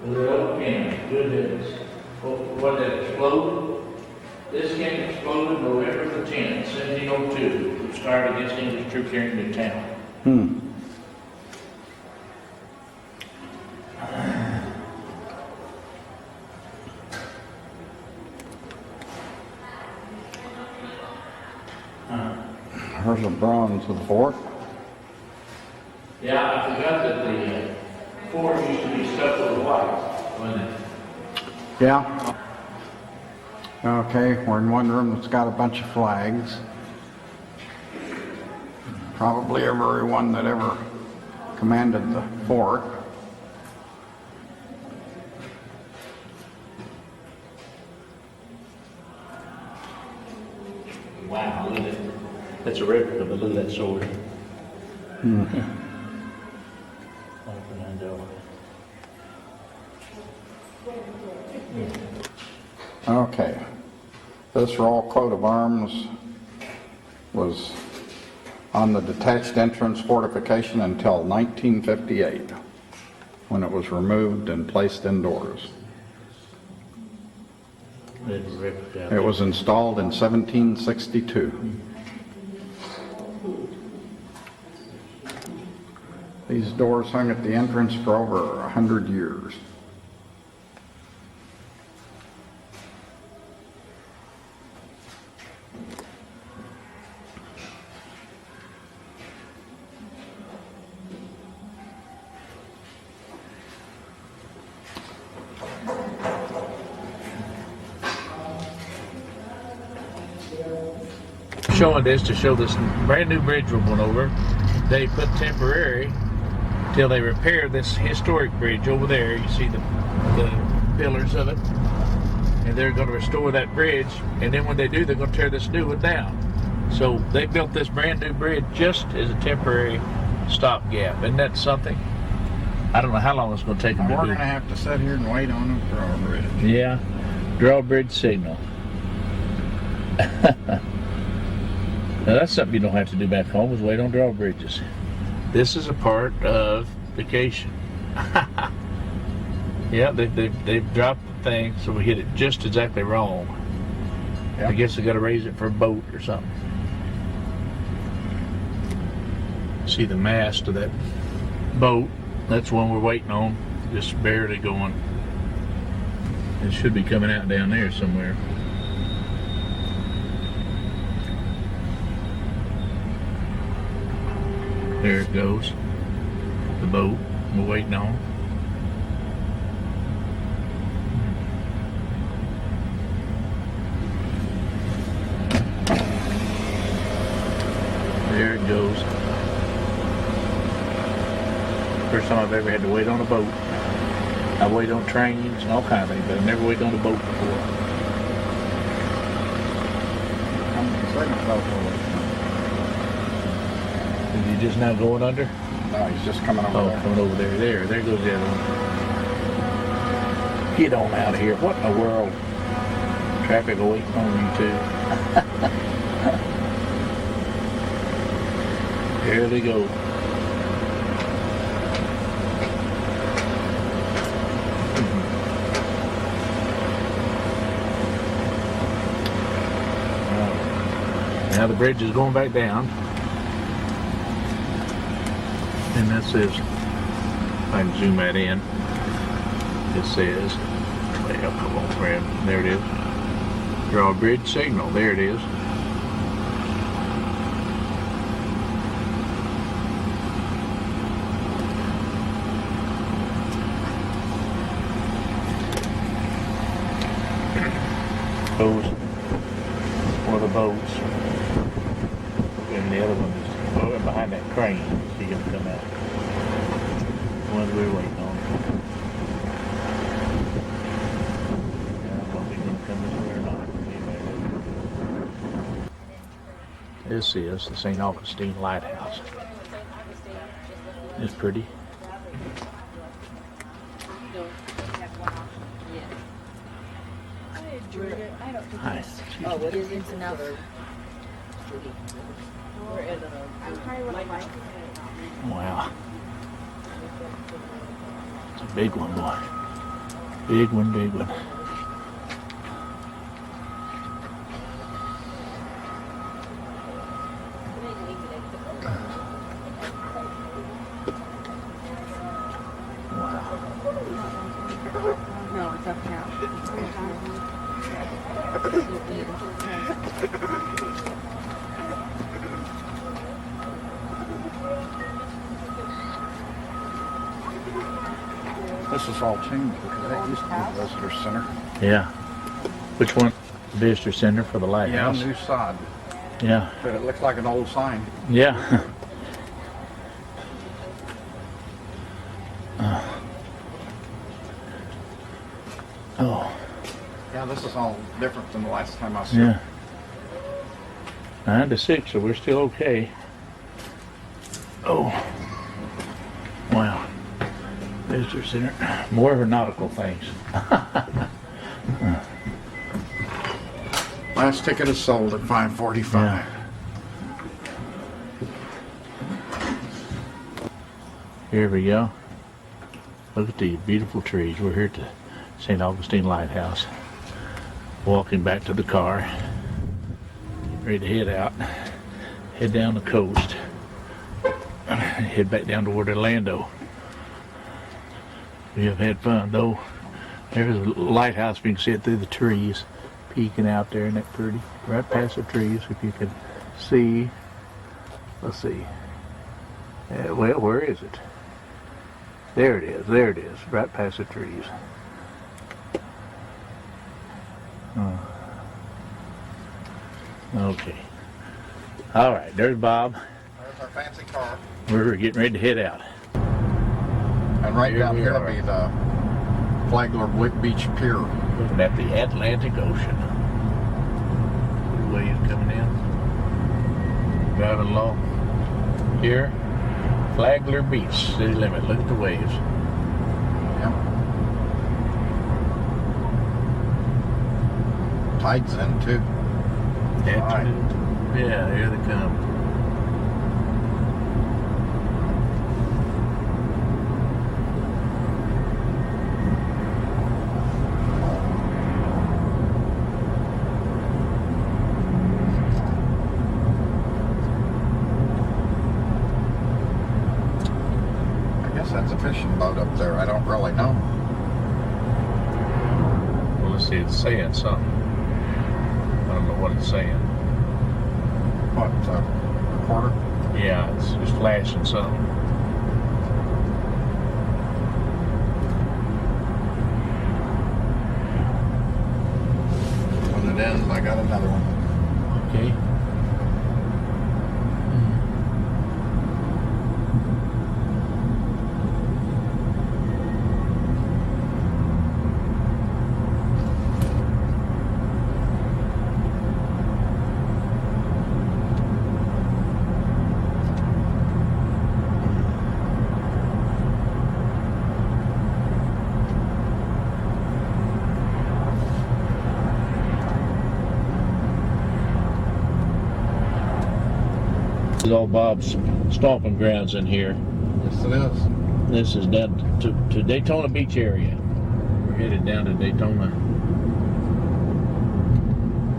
Well, cannon, good heavens. What did it explode? This cannon exploded November the 10th, 1702. It started against English troops here in the town. Here's a bronze of the fort. Yeah, I forgot that the fort used to be stuck with white, wasn't it? Yeah. Okay, we're in one room that's got a bunch of flags. Probably everyone that ever commanded the fort. Wow, look at that. That's a replica, but look at that sword. Open that door. Okay. This royal coat of arms was on the detached entrance fortification until 1958, when it was removed and placed indoors. That's a replica. It was installed in 1762. These doors hung at the entrance for over 100 years. Showing this to show this brand new bridge we're going over. They put temporary till they repair this historic bridge over there. You see the pillars of it, and they're going to restore that bridge. And then when they do, they're going to tear this new one down. So they built this brand new bridge just as a temporary stopgap. Isn't that something? I don't know how long it's going to take them We're to do. going to have to sit here and wait on them for our bridge. Yeah, drawbridge signal. Now that's something you don't have to do back home, is wait on drawbridges. This is a part of vacation. Yeah, they've dropped the thing, so we hit it just exactly wrong. Yep. I guess they got to raise it for a boat or something. See the mast of that boat. That's one we're waiting on. Just barely going. It should be coming out down there somewhere. There it goes. The boat we're waiting on. There it goes. First time I've ever had to wait on a boat. I waited on trains and all kinds of things, but I never waited on a boat before. I'm the second boat away. Is he just now going under? No, he's just coming over Oh, there. coming over there. There goes the other one. Get on out of here. What in the world? Traffic waiting on you too. There they go. Now the bridge is going back down. And that says, if I can zoom that in, it says, well, come on, friend, there it is. Draw a bridge signal, there it is. Those were the boats. And the other one is over behind that crane. She's going to come out. The ones we're waiting on. I don't know if he's going to come this way or not. This is the St. Augustine Lighthouse. It's pretty. Hi. Oh, what is it enough? Wow. It's a big one, boy. Big one, big one. No, it's up now. This is all changed because that used to be the visitor center. Yeah. Which one? Visitor Center for the Yeah, lighthouse. new sod. Yeah. But it looks like an old sign. Yeah. Oh, Yeah, this is all different than the last time I saw it. yeah. 9 to 6, so we're still okay. Oh. Wow. Visitor Center. More of her nautical things. Last ticket is sold at $5.45. Yeah. Here we go. Look at these beautiful trees. We're here at the St. Augustine Lighthouse. Walking back to the car. Ready to head out. Head down the coast. Head back down toward Orlando. We have had fun though. There's a lighthouse. We can see it through the trees. Peeking out there, isn't that pretty? Right past the trees, if you can see. Let's see. Well, where is it? There it is. There it is. Right past the trees. Okay. All right. There's Bob. There's our fancy car. We're getting ready to head out. And right Here down we here will are. be the Flagler Beach Pier. Looking at the Atlantic Ocean. The waves coming in. Driving along. Here, Flagler Beach, city limit. Look at the waves. Yep. Tide's in too. Afternoon. Yeah, here they come. I guess that's a fishing boat up there. I don't really know. Well, let's see, it's saying something. I don't know what it's saying. What, recorder? Yeah, it's flashing something. When it ends, I got another one. Okay. This is old Bob's stomping grounds in here. Yes, it is. This is down to Daytona Beach area. We're headed down to Daytona.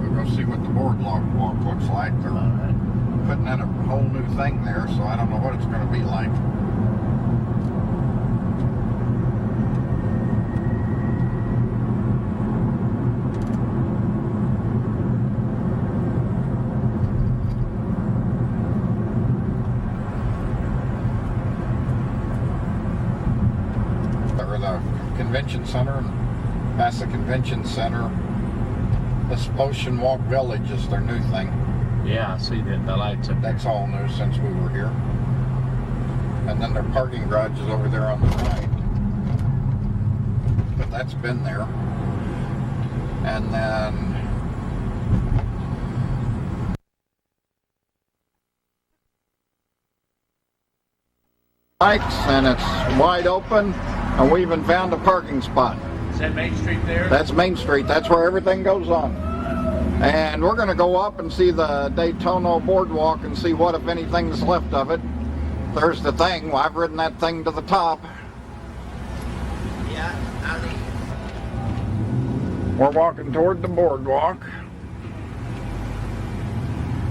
We'll go see what the boardwalk looks like. They're putting in a whole new thing there, so I don't know what it's going to be like. Or the convention center, past the convention center. This Ocean Walk Village is their new thing. Yeah, I see that. The lights up there. That's all new since we were here. And then their parking garage is over there on the right. But that's been there. And then lights, and it's wide open, and we even found a parking spot. Is that Main Street there? That's Main Street. That's where everything goes on. And we're going to go up and see the Daytona boardwalk and see what, if anything's left of it. There's the thing. Well, I've ridden that thing to the top. Yeah, We're walking toward the boardwalk.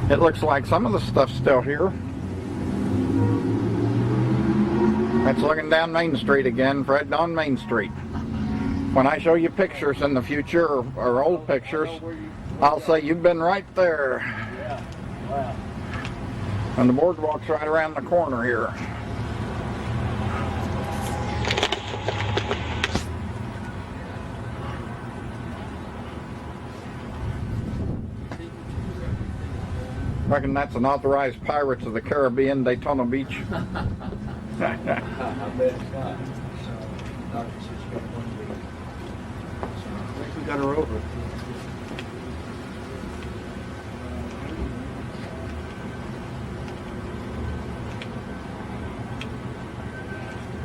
It looks like some of the stuff's still here. That's looking down Main Street again, Fred, on Main Street. When I show you pictures in the future, or old pictures, I'll say you've been right there. Yeah. Wow. And the boardwalk's right around the corner here. Reckon that's an authorized Pirates of the Caribbean, Daytona Beach. I bet it's not. I think we got her over.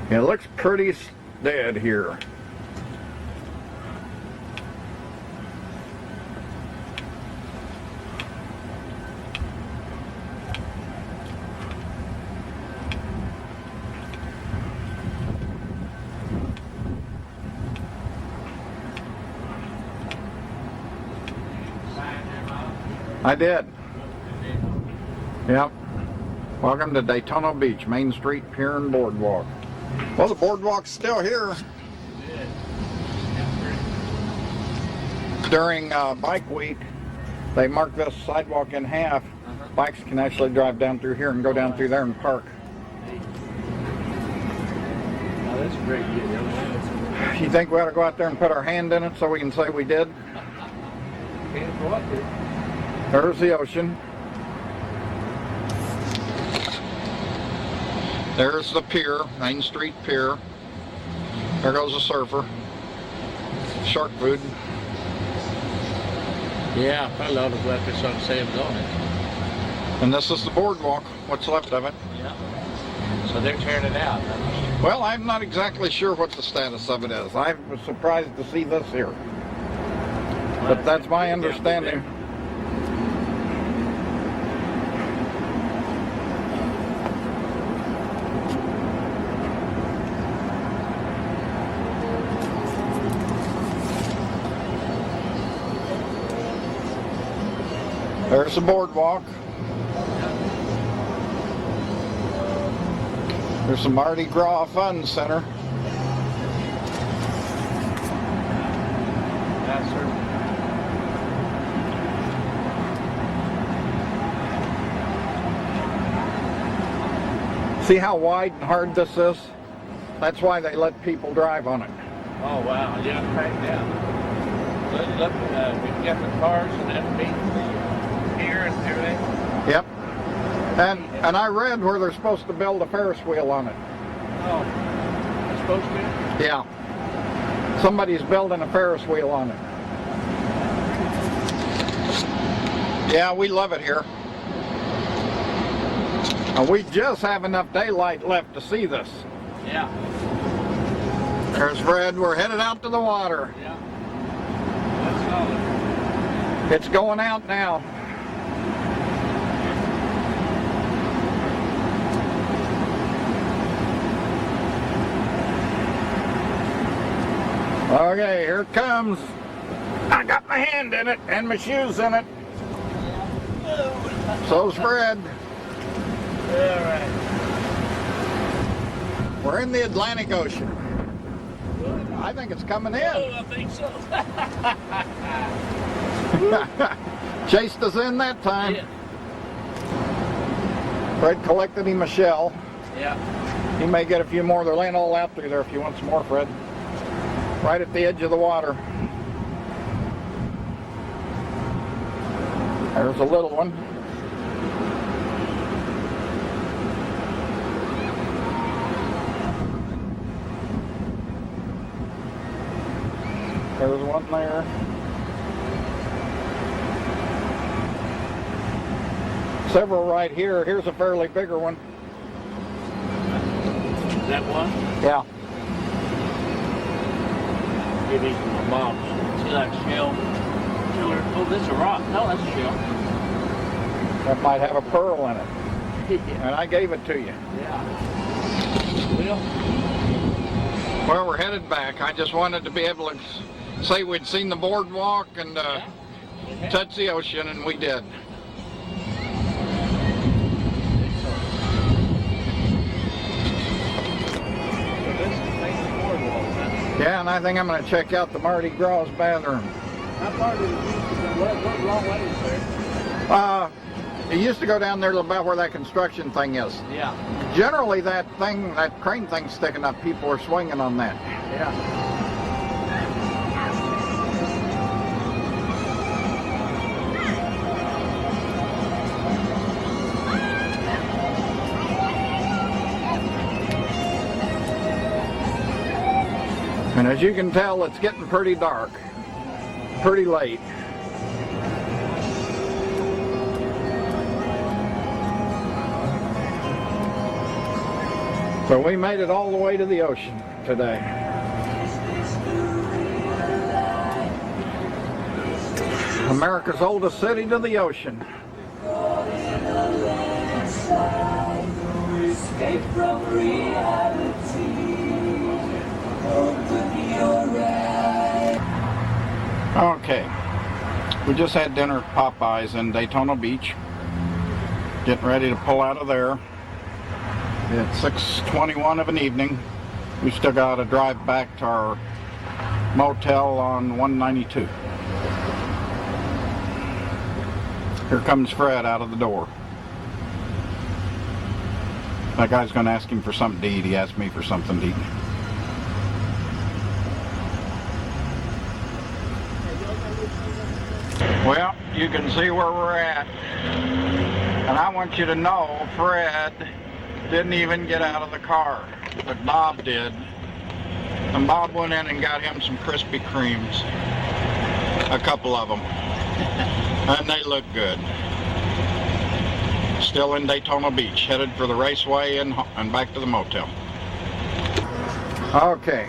It looks pretty dead here. I did. Yep. Welcome to Daytona Beach, Main Street Pier and Boardwalk. Well, the boardwalk's still here. During Bike Week, they mark this sidewalk in half. Bikes can actually drive down through here and go down through there and park. Oh, that's a great deal. You think we ought to go out there and put our hand in it so we can say we did? Can't go up there. There's the ocean. There's the pier, Main Street Pier. There goes a surfer. Shark food. Yeah, I love it. Glad there's some sand on it. And this is the boardwalk, what's left of it. Yeah. So they're tearing it out. Well, I'm not exactly sure what the status of it is. I was surprised to see this here. But that's my understanding. There's the boardwalk. There's the Mardi Gras Fun Center. Yes, sir. See how wide and hard this is? That's why they let people drive on it. Oh, wow. Yeah, packed down. Look, we've got the cars and everything here and everything. Yep. And I read where they're supposed to build a Ferris wheel on it. Oh, it's supposed to? Yeah. Somebody's building a Ferris wheel on it. Yeah, we love it here. And we just have enough daylight left to see this. Yeah. There's Fred. We're headed out to the water. Yeah. That's solid. It's going out now. Okay, here it comes. I got my hand in it and my shoes in it. So's Fred. All right. We're in the Atlantic Ocean. I think it's coming in. Oh, I think so. Chased us in that time. Yeah. Fred collected him a shell. Yeah. He may get a few more. They're laying all out through there if you want some more, Fred. Right at the edge of the water. There's a little one. There's one there. Several right here. Here's a fairly bigger one. Is that one? Yeah. Give these to my mom. See that shell? Oh, this is a rock. No, that's a shell. That might have a pearl in it. Yeah. And I gave it to you. Yeah. Well, we're headed back. I just wanted to be able to say we'd seen the boardwalk and touch the ocean, and we did. Yeah, and I think I'm going to check out the Mardi Gras bathroom. How far did what long way is there? It used to go down there about where that construction thing is. Yeah. Generally, that crane thing's sticking up. People are swinging on that. Yeah. And as you can tell, it's getting pretty dark, pretty late. So we made it all the way to the ocean today. America's oldest city to the ocean. Escape from reality. Okay, we just had dinner at Popeyes in Daytona Beach. Getting ready to pull out of there. It's 6:21 of an evening. We still got to drive back to our motel on 192. Here comes Fred out of the door. That guy's going to ask him for something to eat. He asked me for something to eat. Well, you can see where we're at. And I want you to know, Fred didn't even get out of the car, but Bob did. And Bob went in and got him some Krispy Kremes. A couple of them. And they look good. Still in Daytona Beach, headed for the raceway and back to the motel. Okay.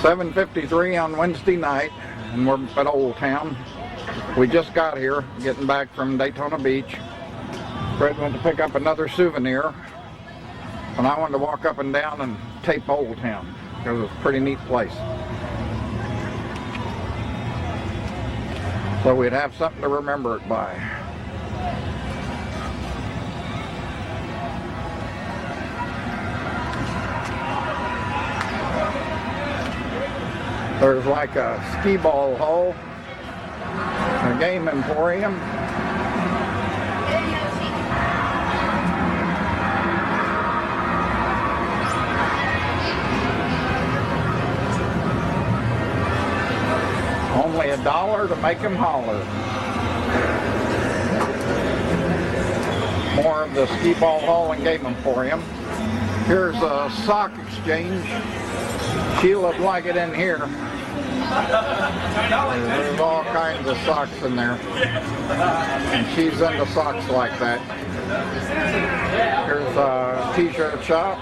7:53 on Wednesday night, and we're at Old Town. We just got here, getting back from Daytona Beach. Fred went to pick up another souvenir, and I wanted to walk up and down and tape Old Town, because it was a pretty neat place. So we'd have something to remember it by. There's like a skee ball hole, a game emporium. Only $1 to make him holler. More of the skee ball hall and game emporium. Here's a sock exchange. Sheila'd like it in here. There's all kinds of socks in there. And she's into socks like that. Here's a t-shirt shop.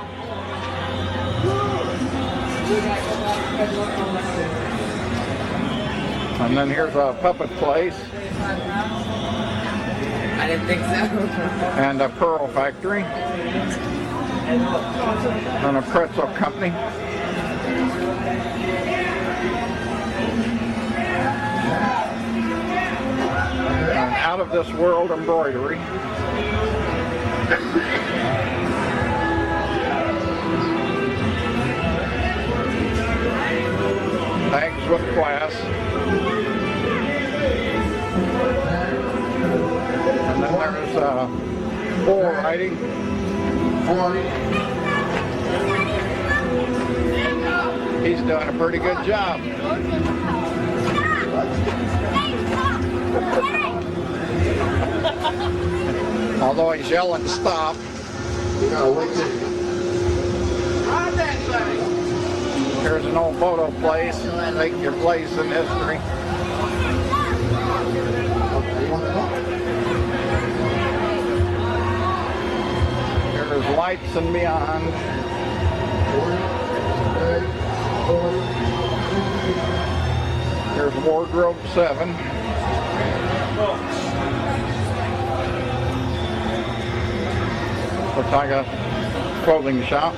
And then here's a puppet place. I didn't think so. And a pearl factory. And a pretzel company. out of this world embroidery. Bags with class. And then there's bull riding. He's doing a pretty good job. Although he's yelling stop. Here's an old photo place. Take your place in history. There's lights and beyond. There's wardrobe 7. Looks like a clothing shop.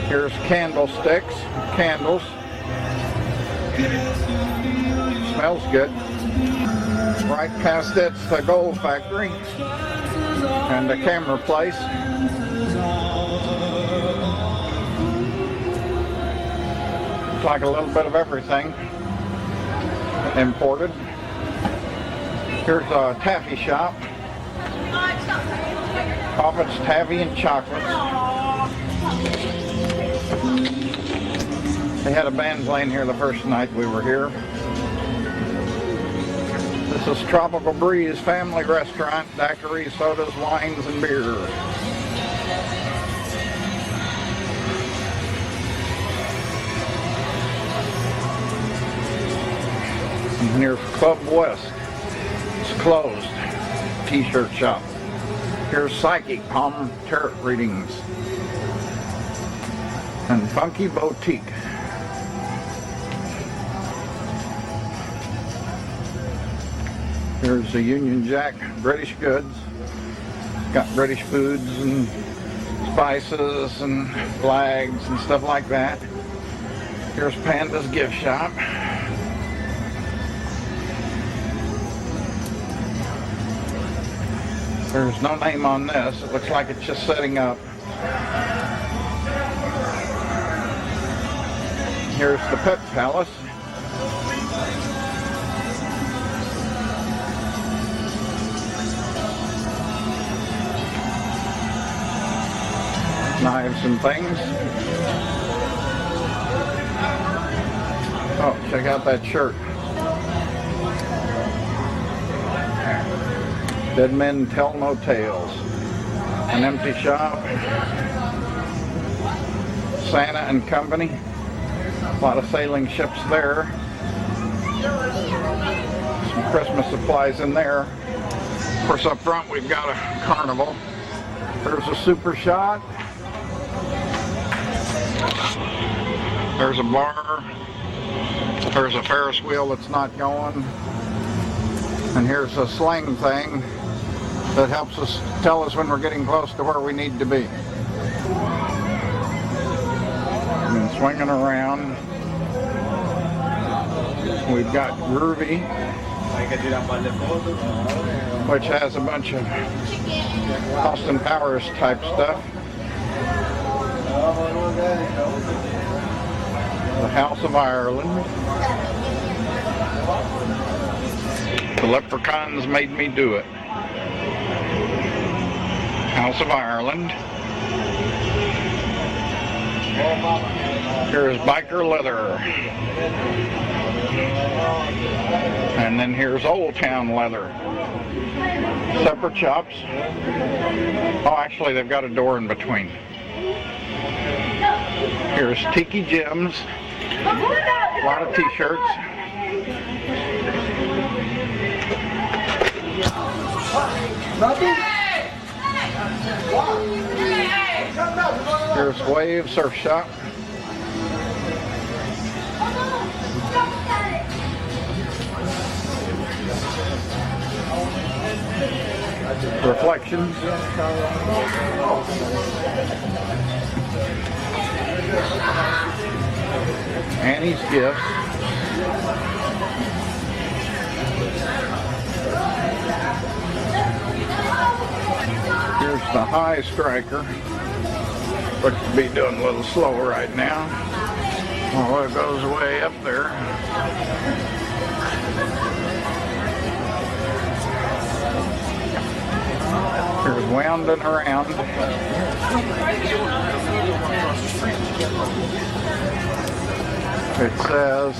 Here's candlesticks, candles. Smells good. Right past it's the gold factory and the camera place. Looks like a little bit of everything imported. Here's a taffy shop. Coffins, taffy, and chocolates. They had a band playing here the first night we were here. This is Tropical Breeze Family Restaurant, daiquiris, sodas, wines, and beer. And here's Club West. It's closed. T-shirt shop. Here's Psychic Palm Tarot Readings. And Funky Boutique. Here's the Union Jack British goods. Got British foods and spices and flags and stuff like that. Here's Panda's gift shop. There's no name on this. It looks like it's just setting up. Here's the Pet Palace. Knives and things. Oh, check out that shirt. Dead Men Tell No Tales. An empty shop. Santa and Company. A lot of sailing ships there. Some Christmas supplies in there. Of course, up front we've got a carnival. There's a super shot. There's a bar. There's a Ferris wheel that's not going. And here's a sling thing that helps us tell us when we're getting close to where we need to be. And swinging around. We've got Groovy, which has a bunch of Austin Powers type stuff. The House of Ireland. The Leprechauns Made Me Do It. House of Ireland. Here's Biker Leather. And then here's Old Town Leather. Separate shops. Oh, actually they've got a door in between. Here's Tiki Gems. A lot of t-shirts. Here's Wave Surf Shop. Reflections. Annie's Gifts. There's the high striker. Looks to be doing a little slow right now. Oh, it goes way up there. Here's wounding around. It says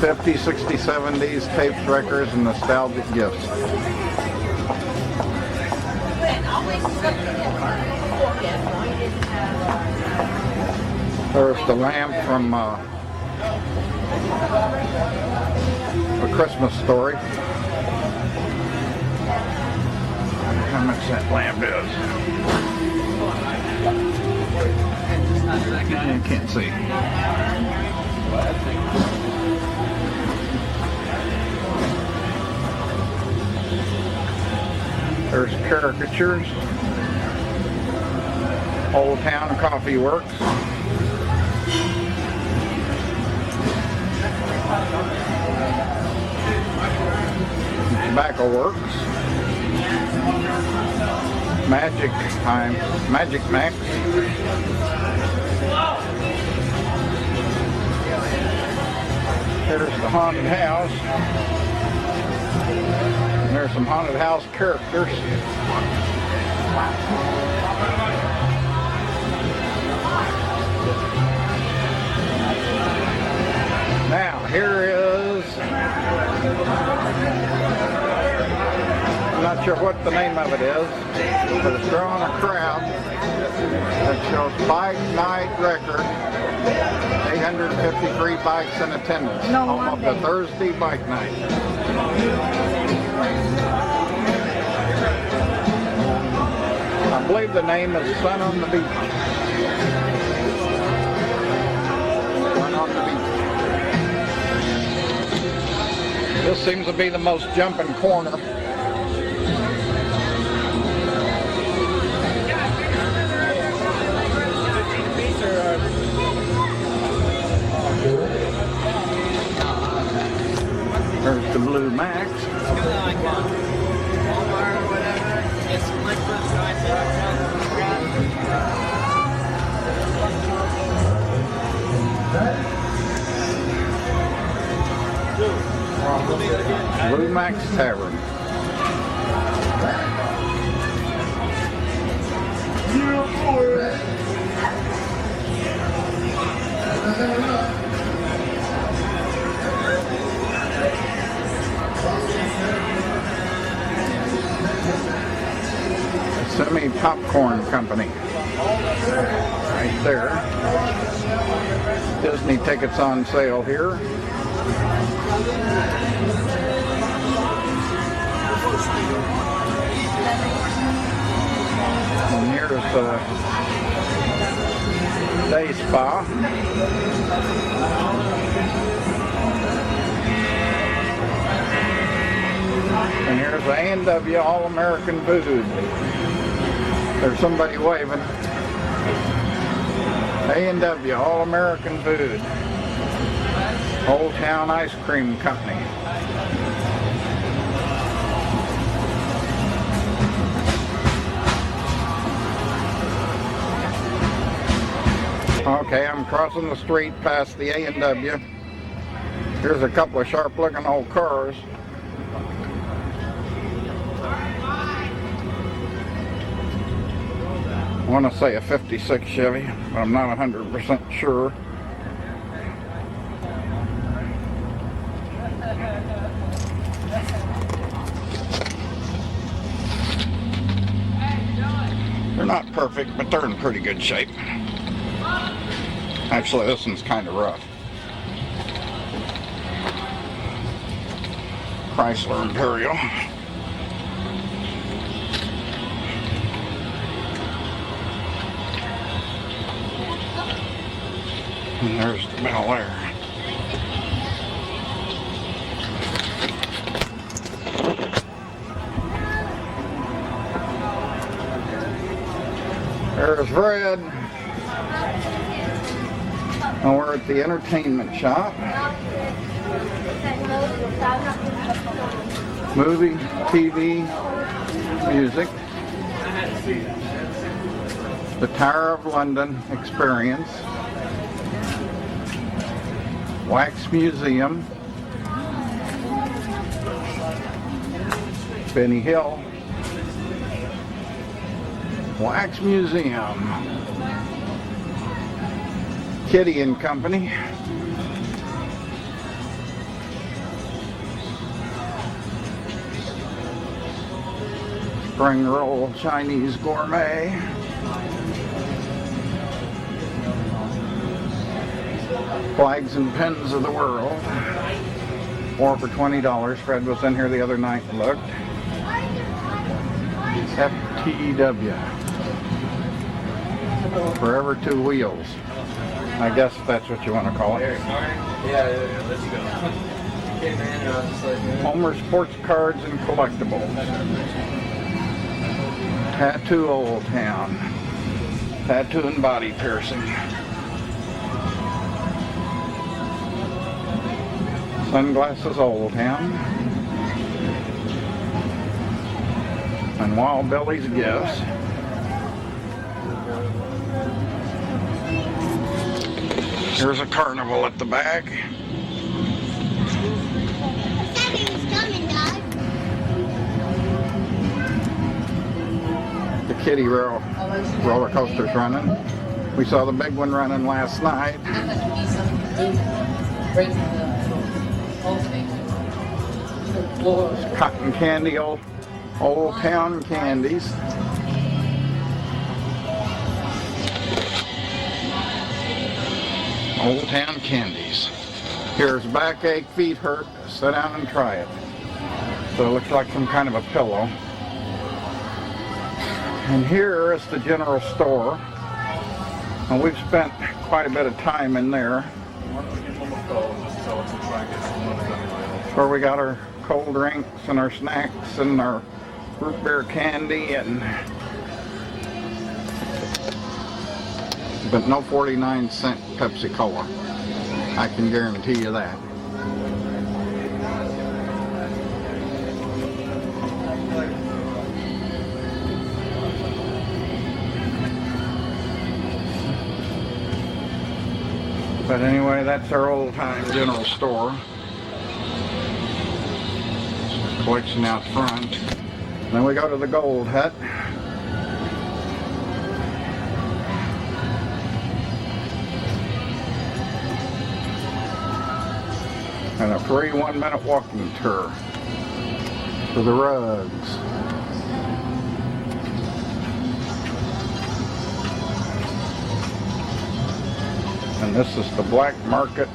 50, 60, 70s tapes, records, and nostalgic gifts. There's the lamp from A Christmas Story. How much that lamp is? I can't see. There's caricatures. Old Town Coffee Works. Tobacco Works. Magic Time. Magic Max. There's the haunted house. And there's some haunted house characters. Now, here is, I'm not sure what the name of it is, but it's drawing a crowd that shows Bike Night Record, 853 bikes in attendance, home of the Thursday Bike Night. I believe the name is Sun on the Beach. Sun on the Beach. This seems to be the most jumping corner. There's the Blue Max. Blue Max Tavern. Semi Popcorn Company. Right there. Disney tickets on sale here. And here's the day spa. And here's the A&W All-American Food. There's somebody waving. A&W All-American Food. Old Town Ice Cream Company. Okay, I'm crossing the street past the A&W. Here's a couple of sharp-looking old cars. I want to say a 56 Chevy, but I'm not 100% sure. They're not perfect, but they're in pretty good shape. Actually, this one's kind of rough. Chrysler Imperial. And there's the Bel Air. There's Red. And we're at the entertainment shop. Movie, TV, music. the Tower of London Experience, Wax Museum, Benny Hill, Wax Museum, Kitty and Company, Spring Roll Chinese Gourmet, Flags and Pens of the World, 4 for $20. Fred was in here the other night and looked. FTW, Forever Two Wheels. I guess that's what you want to call it. Yeah, let's go. Okay, man, just like, Homer Sports Cards and Collectibles. Tattoo Old Town. Tattoo and body piercing. Sunglasses Old Town. And Wild Billy's Gifts. Here's a carnival at the back. The kiddie roller coaster's running. We saw the big one running last night. Cotton candy, old town candies. Old town candies. Here's backache, feet hurt. Sit down and try it. So it looks like some kind of a pillow. And here is the general store. And we've spent quite a bit of time in there. Where we got our cold drinks and our snacks and our root beer candy and but no 49-cent Pepsi Cola. I can guarantee you that. But anyway, that's our old-time general store. Collection out front. Then we go to the Gold Hut. And a free 1-minute walking tour for the rugs. And this is the Black Market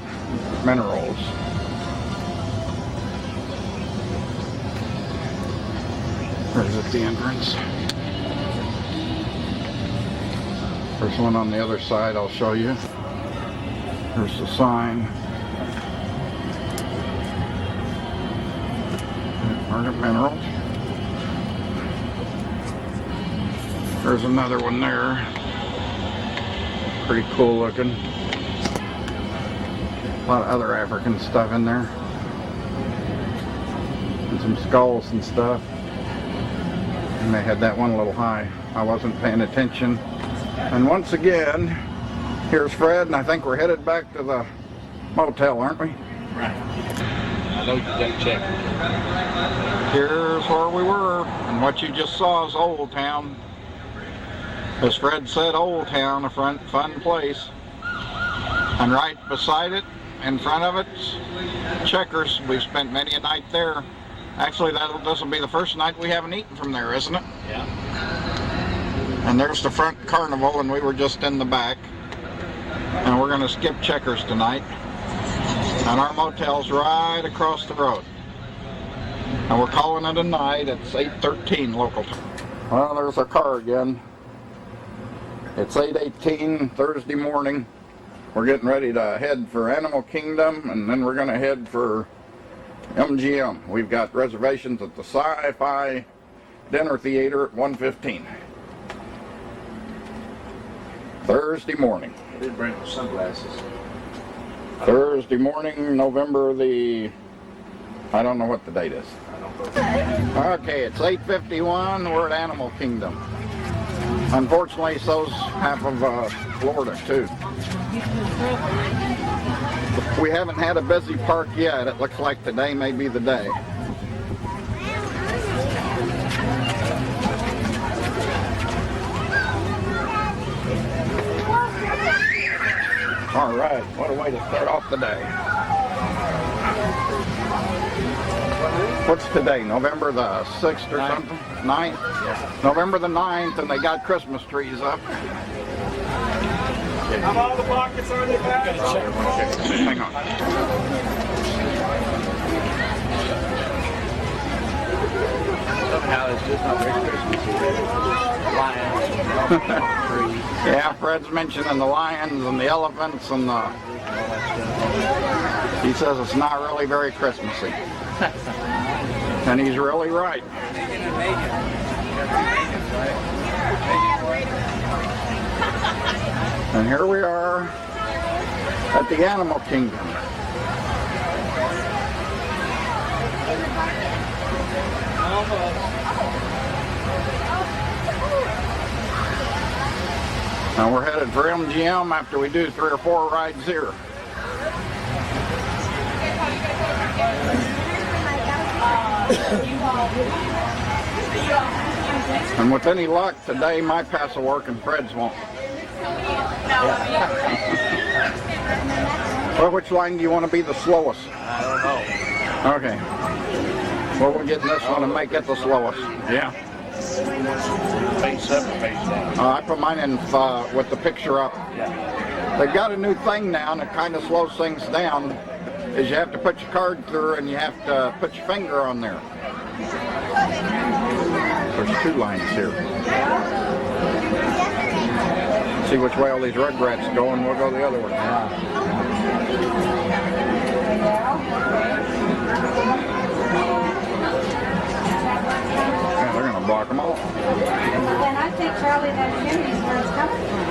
Minerals. There's at the entrance. There's one on the other side I'll show you. There's the sign. Market Minerals. There's another one there. Pretty cool looking. A lot of other African stuff in there. And some skulls and stuff. And they had that one a little high. I wasn't paying attention. And once again, here's Fred, and I think we're headed back to the motel, aren't we? Right. I know you got check. Here's where we were, and what you just saw is Old Town. As Fred said, Old Town, a fun place. And right beside it, in front of it, Checkers. We've spent many a night there. Actually, this will be the first night we haven't eaten from there, isn't it? Yeah. And there's the front carnival, and we were just in the back. And we're going to skip Checkers tonight. And our motel's right across the road. And we're calling it a night. It's 8:13 local time. Well, there's our car again. It's 8:18 Thursday morning. We're getting ready to head for Animal Kingdom, and then we're going to head for MGM. We've got reservations at the Sci-Fi Dinner Theater at 1:15. Thursday morning. I did bring my sunglasses. Thursday morning, November the... I don't know what the date is. I don't know. Okay, it's 8:51. We're at Animal Kingdom. Unfortunately, so's half of Florida too. We haven't had a busy park yet. It looks like today may be the day. All right, what a way to start off the day. What's today, November the 6th or something? 9th? Yeah. November the 9th, and they got Christmas trees up. Have all the pockets are they back? Hang on. Somehow it's just not very Christmassy. Lions, trees. Yeah, Fred's mentioning the lions and the elephants and the... He says it's not really very Christmassy. And he's really right. And here we are at the Animal Kingdom. And we're headed for MGM after we do 3 or 4 rides here. And with any luck, today my pass will work and Fred's won't. Well, which line do you want to be the slowest? I don't know. Okay. Well, we're getting this one to make it the slowest. Yeah. Face up or face down? I put mine in with the picture up. Yeah. They've got a new thing now, and it kind of slows things down, is you have to put your card through and you have to put your finger on there. There's 2 lines here. See which way all these rugrats go, and we'll go the other way. Yeah, they're going to block them off. And I think Charlie, that Kennedy's where it's coming from.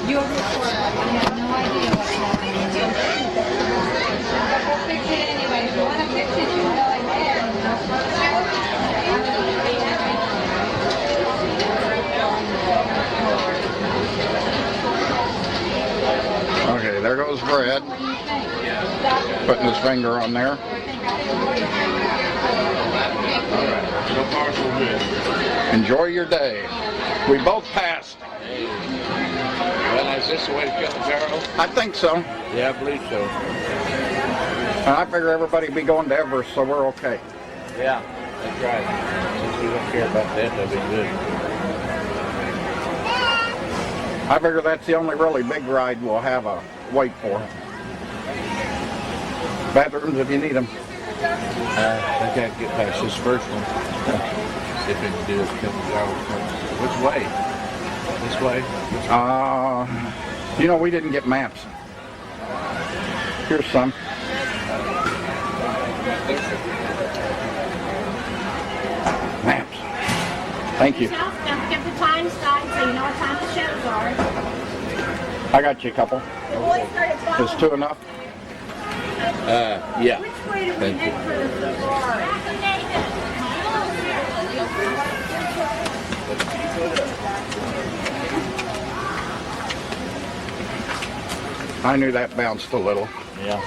You over there? I have no idea what's happening. We'll fix it anyway. If you want to fix it, you know I Okay, there goes Fred. Putting his finger on there. So far, so good. Enjoy your day. We both passed. Well, is this the way to Kilimanjaro? I think so. Yeah, I believe so. And I figure everybody be going to Everest, so we're okay. Yeah, that's right. Since we don't care about that, that'll be good. I figure that's the only really big ride we'll have a wait for. Bathrooms if you need them. I can't get past this first one. See if we can do it Kilimanjaro. Which way? This way? You know, we didn't get maps. Here's some. Maps. Thank you. Don't get the time sign so you know what time the shows are. I got you a couple. The boys started following. Is 2 enough? Yeah. Which way do we Thank head you. for the safari? I knew that bounced a little. Yeah.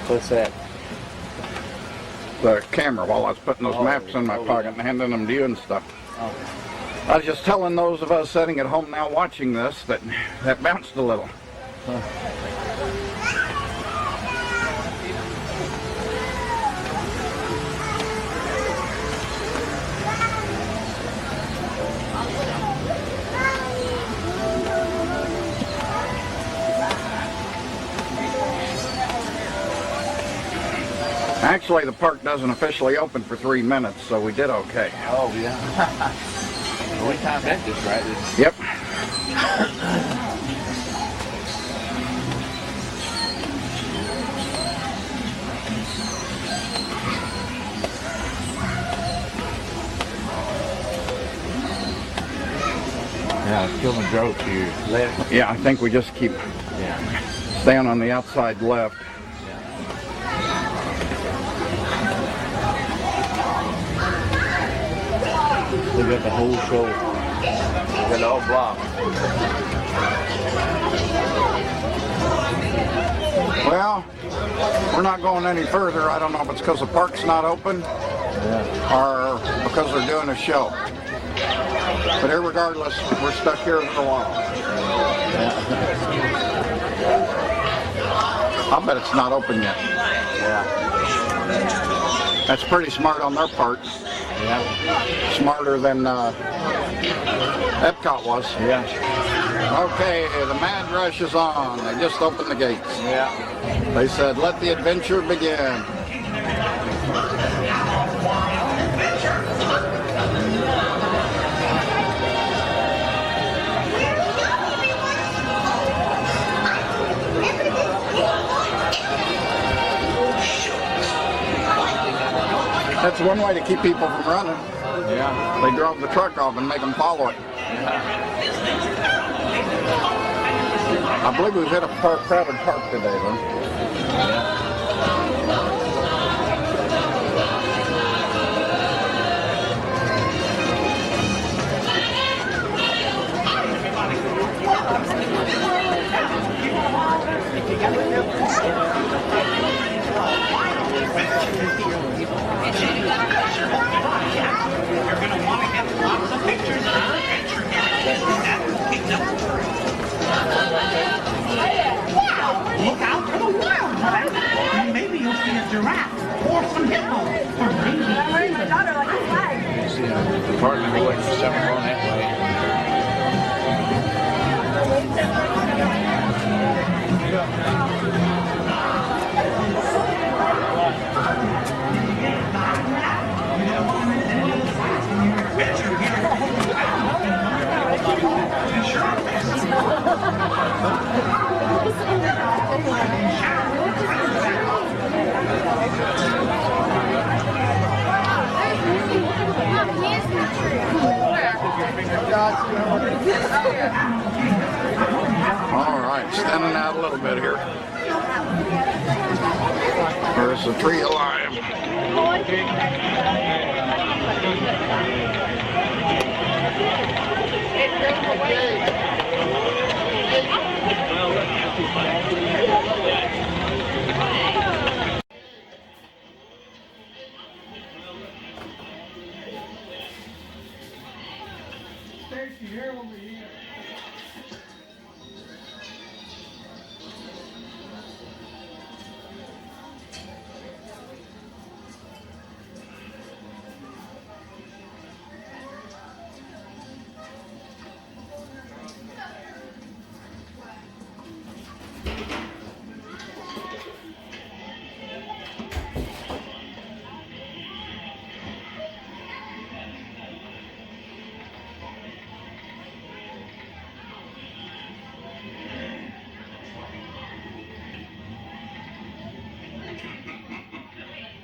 What's that? The camera while I was putting those maps in my pocket and handing them to you and stuff. I was just telling those of us sitting at home now watching this that that bounced a little. Actually, the park doesn't officially open for 3 minutes, so we did okay. Oh, yeah. Well, we timed that just right. Yep. Yeah, Kilimanjaro to your left. Yeah, I think we just keep staying on the outside left. got the whole show. We got it all blocked. Well, we're not going any further. I don't know if it's because the park's not open or because they're doing a show. But irregardless, we're stuck here for a while. I'll bet it's not open yet. Yeah. That's pretty smart on their part. Yeah. Smarter than Epcot was. Yeah. Okay, the mad rush is on. They just opened the gates. Yeah. They said, let the adventure begin. That's one way to keep people from running. Yeah. They drove the truck off and make them follow it. I believe we've hit a crowded park today, though. You're going to want to get lots of pictures of adventure here. That's Kingdom. Look out for the wild one. Maybe you'll see a giraffe or some hippo. Or maybe I'm wearing my daughter like a flag. See the department going for something going that way. All right, standing out a little bit here. Where's the tree alive?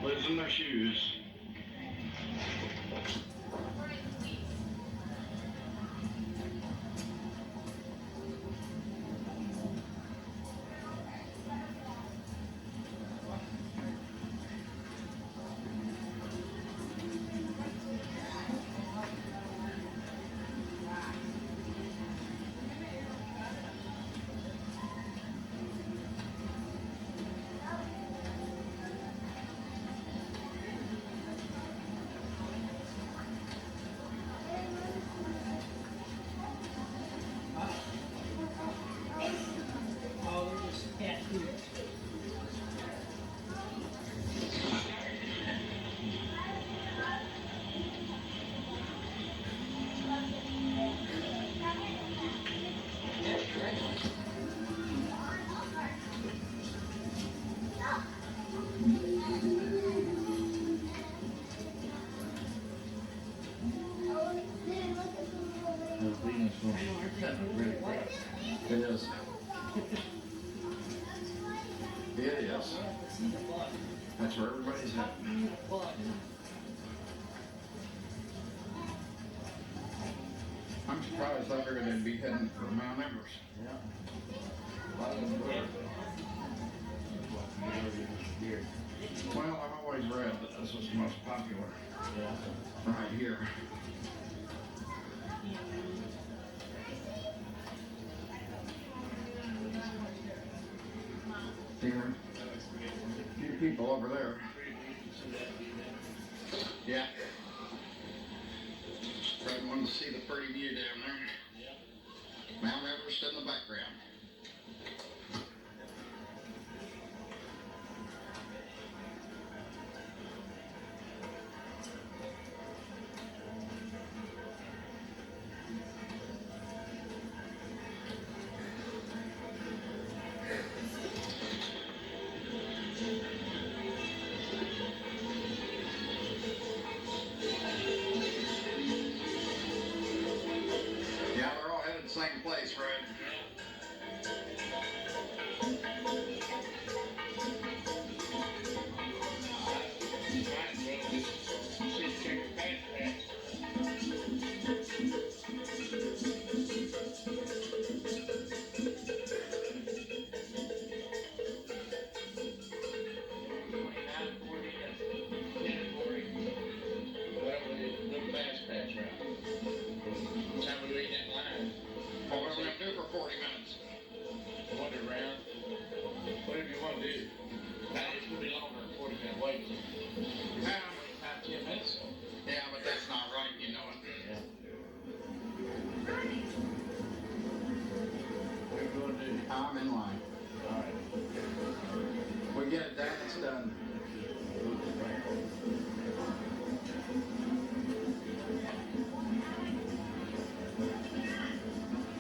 Losing their shoes. It is. It is. That's where everybody's at. I'm surprised I figured they'd be heading for Mount Everest. Well, I've always read that this was the most popular right here. Here, a few people over there. Yeah. Fred wanted to see the pretty view down there. Mount Everest in the background. Yeah, they're all headed the same place, Fred. What we're going to do for 40 minutes. Wander around. Whatever you want to do. Now it's going to be longer than 40-minute wait. Yeah. 5-10 minutes. Yeah, but that's not right, you know it. Yeah. What are you going to do? I'm in line. All right. We get it done, it's done.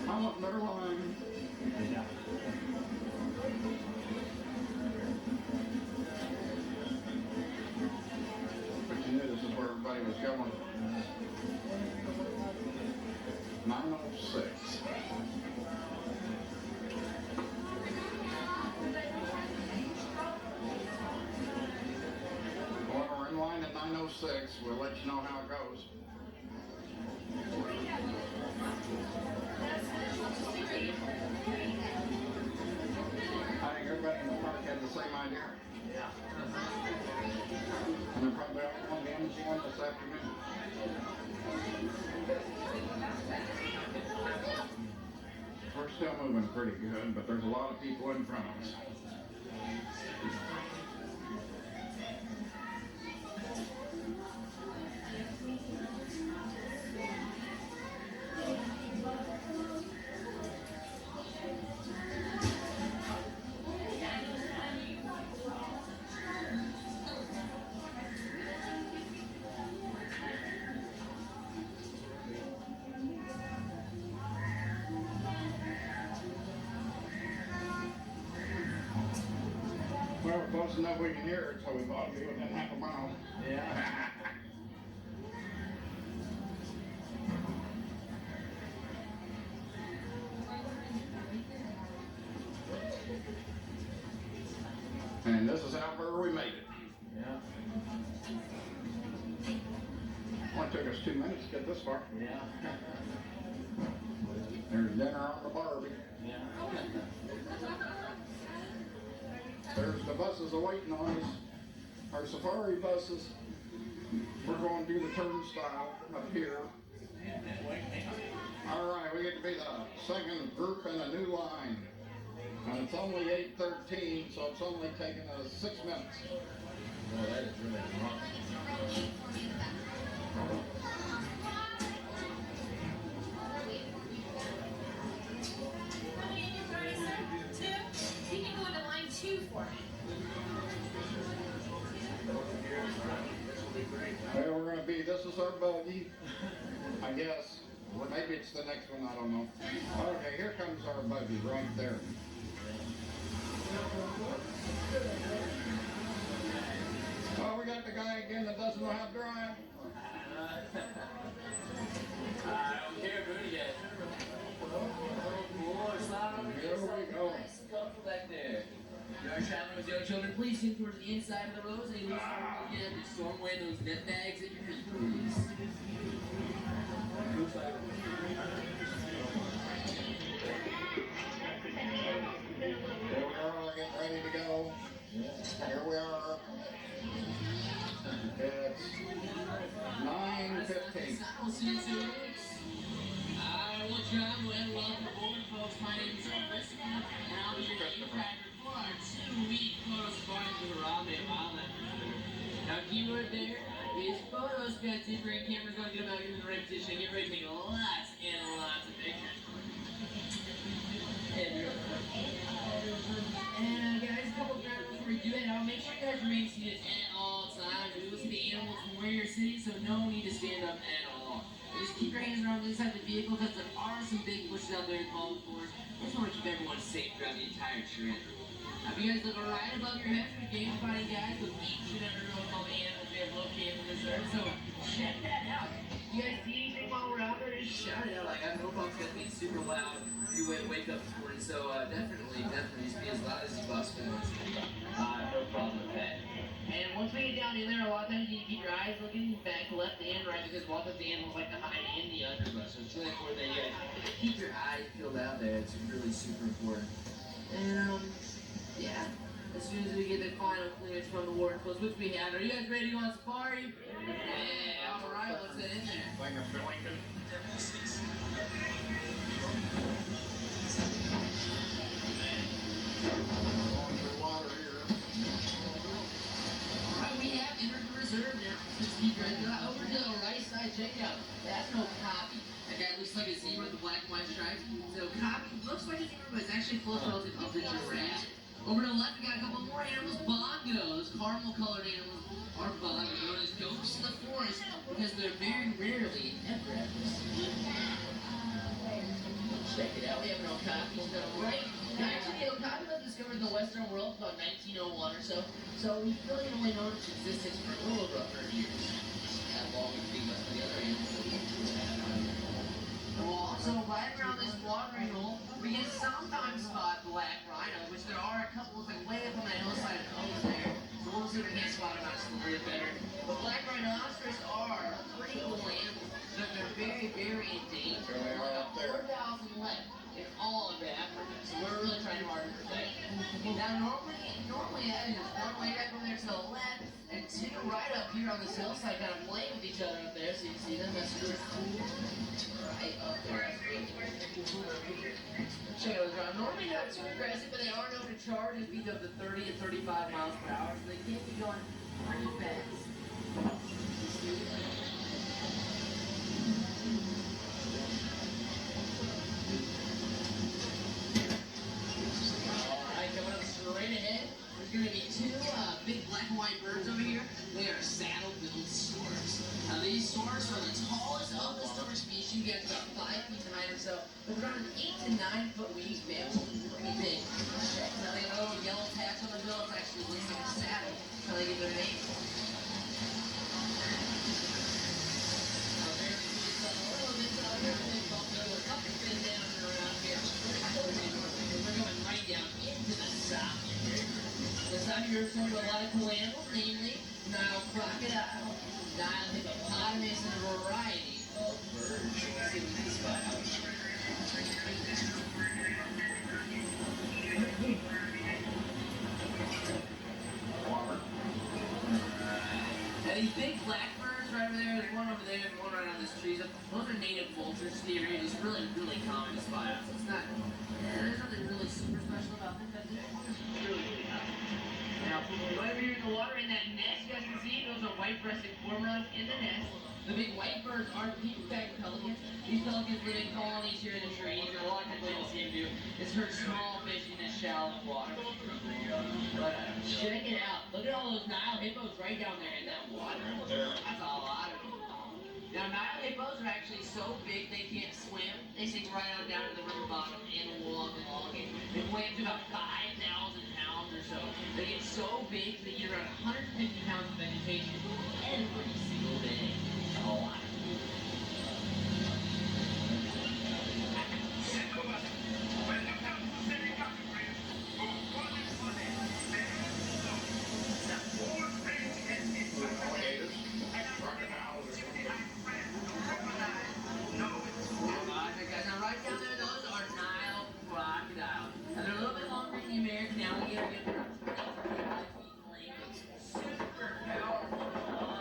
I'm up another line. But you knew this is where everybody was going. 906. Well, we're in line at 906. We'll let you know how it goes. I think everybody in the park had the same idea. Yeah. And they're probably all going to MC one this afternoon. We're still moving pretty good, but there's a lot of people in front of us. Well, we're close enough we can hear it, so we ought to be within half a mile. Yeah. And this is how far we made it. Yeah. Only took us 2 minutes to get this far. Yeah. There's dinner on the Barbie. Yeah. There's the buses awaiting on us. Our safari buses. We're going through the turnstile up here. All right, we get to be the second group in a new line. And it's only 8:13, so it's only taken us 6 minutes. Well, that is really wrong. You can go into line 2 for me. Well, we're going to be, this is our buggy, I guess. Maybe it's the next one, I don't know. Okay, here comes our buggy right there. Oh, we got the guy again that doesn't know how to drive. I don't care who you get. Oh, slide over Here we go. Nice and comfortable back there. You are traveling with young children, please swing towards the inside of the rows and loosen again. Just don't wear those net bags at your feet, please. Here we are, getting ready to go. Here we are. It's 9:15. job. Well, welcome aboard, folks. My name is Chris, and I'll be your name driver for our 2-week photo safari to the Robbie Island. Now, keyword there is photos, guys. Super great cameras going to get them out into the right position. Get ready to take lots and lots of pictures. And guys, a couple of ground rules before we do it. I'll make sure you guys remain seated at all times. We will see the animals from where you're sitting, so no need to stand up at all. Just keep your hands around the inside of the vehicle because there are some big bushes out there called for. I just want to keep everyone safe throughout the entire trip. Now, if you guys look right above your heads for game spotting guys with each and every one of all the animals we have located in this earth, so check that out. You guys see anything while we're out there, just shout it out. Like, I know folks gonna be super loud. You wake up this morning, so definitely just be as loud as you possibly want to. No problem with that. And once we get down in there, a lot of times you need to keep your eyes looking back left and right because a lot of the animals like to hide in the underbrush. So it's really important that you keep your eyes peeled out there. It's really super important. And yeah, as soon as we get the final clearance from the warden post, which we have, are you guys ready to go on safari? Yeah, all right, let's get in there. Like a Billington. Alright, we have entered the reserve now. Let's keep right over to the right side. Check it out. That's no copy. That guy looks like a zebra with the black and white stripes. So copy looks like a zebra, but it's actually close relative of the giraffe. Over to the left, we got a couple more animals. Bongos, caramel colored animals, are bongos, known as ghosts in the forest because they're very rarely ever at this. Check it out, we have an okapi to the right. Now, actually, the okapi was discovered in the Western world about 1901 or so, so we've really only known its existence for a little over 100 years. How long we think most of the other animals. Well, also, right around this watering hole, we can sometimes spot black rhinos, which there are a couple of them way up on that hillside over there. So we'll see if we can't spot them out just a little bit better. But black rhinoceros are pretty cool animals. They're very, very endangered. There are about 4,000 left in all of Africa, so we're really trying hard to protect them. Now, normally that is one way back over there to the left, and two right up here on this hillside, kind of playing with each other up there, so you can see them. That's really cool. Right up there. Check out those around. Normally not too aggressive, but they are known to charge at speeds up to 30 to 35 miles per hour, so they can be going pretty fast. Coming up straight ahead, there's going to be two big black and white birds over here. They are saddle-billed storks. Now these storks are the tallest of the stork species. You get about 5 feet in height or so. With around an 8 to 9 foot wingspan, which is pretty big. Now they have a little yellow patch on the bill. It's actually looks like a saddle. That's how they get their name. We're going right down into the south here. The south here is home to a lot of cool animals, namely Nile crocodile, Nile hippopotamus, and a variety of birds. Let's see if we can spot out. Now these big black birds right over there, there's one over there and one right on this tree. So those are native vultures to the area. It's really, really common to spot out. So it's not, there's nothing really super special about them, but they're really, really common. Now, right over here in the water in that nest, you guys can see those are white-breasted cormorants in the nest. The big white birds are pink-backed pelicans. These pelicans live in colonies here in the trees, and a lot of times what you'll see them do is herd small fish in the shallow water. But check it out. Look at all those Nile hippos right down there in that water. That's a lot of them. Now, Nile hippos are actually so big they can't swim. They sink right on down to the river bottom and walk along it. They weigh up to about 5,000 pounds or so. They get so big they eat around 150 pounds of vegetation every single day. A lot. Now right down there, those are Nile crocodiles. Now they're a little bit longer than the American alligator. They're 25 feet in length. Super powerful.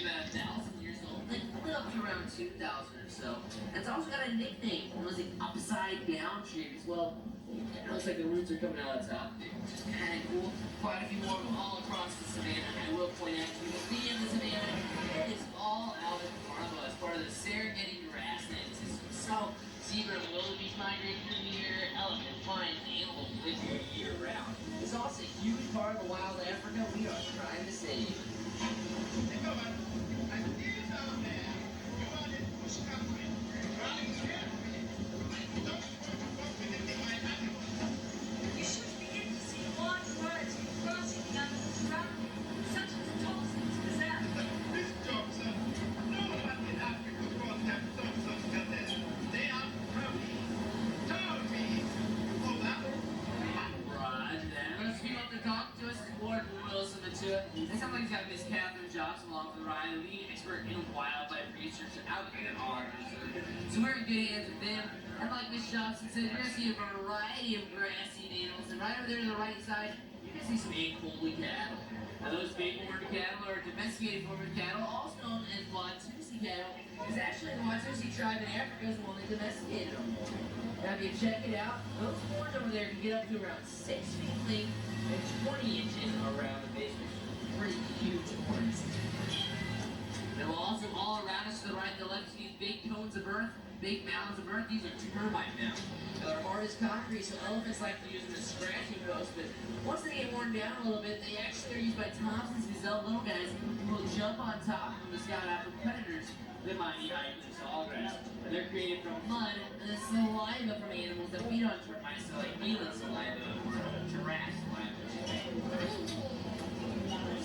be about 1,000 years old. They live up to around 2,000 or so. It's also got a nickname. It was the upside down tree as well. It looks like the roots are coming out of the top, which is kind of cool. Quite a few more of them all across the savannah. I will point out to you, the being of the savannah, it is all out in front of us, part of the Serengeti grassland system. So, zebra and wildebeest migrate through here, elephant, lions, animals live here year round. It's also a huge part of the wild Africa we are trying to save. You should begin to see a wide variety of grassy animals around you, such as Thompson's gazelle. This Johnson, no one in Africa calls them Thompson's gazelle. They are Toby. Oh, that Right, then. Let's keep up to talk to us. Lord Wilson Matua. It sounds like he's got Miss Catherine Johnson along for the ride, the leading expert in wildlife research out here at our reserve. So we're in good hands with them. And like Miss Johnson said, you're going to see a variety of grass-eating animals. And right over there to the right side, you're going to see some big-holy cattle. Now those big-horned cattle are domesticated form of cattle, also known as Watusi cattle. It's actually the Watusi tribe in Africa is the one that domesticated them. Now if you check it out, those horns over there can get up to around 6 feet length and 20 inches around the base. Pretty huge horns. And also all around us to the right and the left, these big cones of earth, big mounds of earth. These are termite mounds. They're hard as concrete, so elephants like to use them as scratching posts, but once they get worn down a little bit, they actually are used by Thompson's gazelle little guys who will jump on top of the scout out for predators that might be hiding in the tall grass. And they're created from mud and the saliva from animals that feed on termites, so like Neal saliva or giraffe saliva.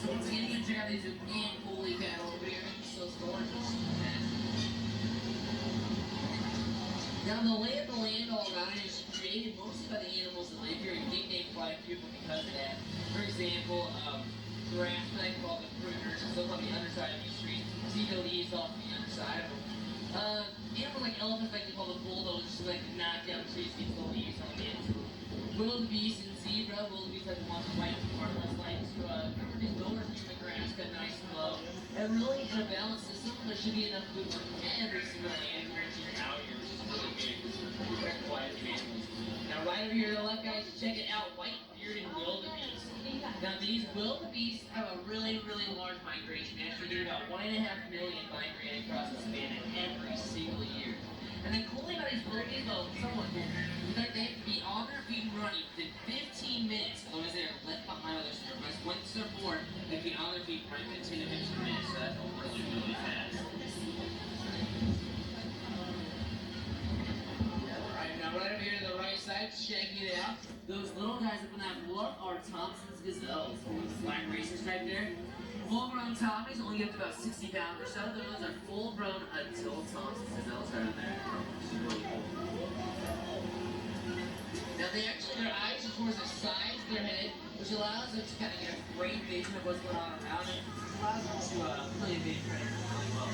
So once again, you can check out these big holy cattle over here. So gorgeous. Now the lay of the land all around it is created mostly by the animals that live here and nicknamed quite a few because of that. For example, giraffes they call the pruners, so on the underside of these trees. So you know the leaves off the underside of them. Animals like elephants like they call the bulldozers, so they can knock down trees to get the leaves on the inside. Wildebeest and zebra, wildebeest like the ones white or less light to these lower through the grass, cut nice and low. And really in a balanced system, there should be enough food for every single animal out here, which is really big because we're quite a few animals. Now right over here to the left, guys, check it out, white-bearded wildebeest. Now these wildebeest have a really, really large migration. Actually, there are about 1.5 million migrating across the savannah every single year. And then cool thing about these wildebeest, well, somewhat cool, is that they have to be on their feet running within 15 minutes, otherwise they are left behind on their surface. Once they're born, they can be on their feet running within 10 to 15 minutes, so that's really, really fast. Alright, now right over here to the right side, check it out. Those little guys up in that bluff are Thompson's gazelles. Black racers right there. Full-grown Tommies only get up to about 60 pounds or so. Those are full-grown adult Thompson's gazelles right in there. Now they actually, their eyes are towards the sides of their head, which allows them to kind of get a great vision of what's going on around them. It allows them to really evade predators really well.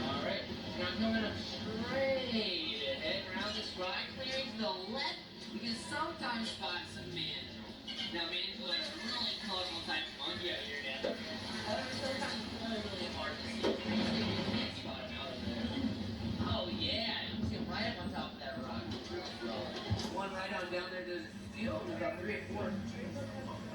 Alright, now coming up straight ahead around this rock clearing to the left, we can sometimes spot some mandrill. Now mandrill are a really colorful type of monkey out here now. However, sometimes it's really hard to see. You can't spot them out of there. Oh yeah, you can see them right up on top of that rock. One right on down there, there's a field, there's about 3 or 4.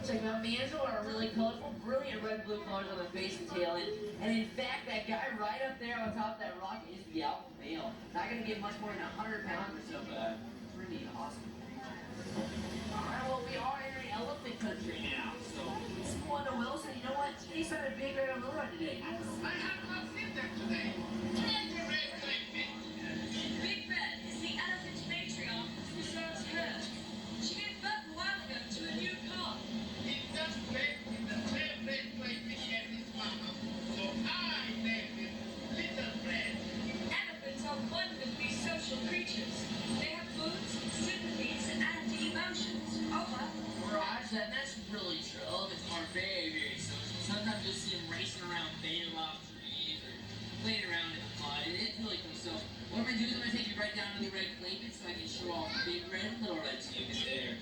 Check out, mandrill are really colorful, brilliant red-blue colors on their face and tail end. And in fact, that guy right up there on top of that rock is the alpha male. Not going to get much more than 100 pounds or so, but pretty awesome. Alright, well, we are entering elephant country now, so let's go on to Wilson. You know what? He sounded big right on the run today. I have not seen them today. Big Red is the elephant matriarch who serves her. She gave birth a while ago to a new calf. It just came in the same place like me and his mama. So I named it Little Red. Elephants are wonderfully social creatures. They have moods, sympathies, and emotions. Over. Raj, that's really true. Elephants are very, very social. Sometimes you'll see them racing around, baiting off finally red claim it so I can show off big red and little red to you, Miss Bear.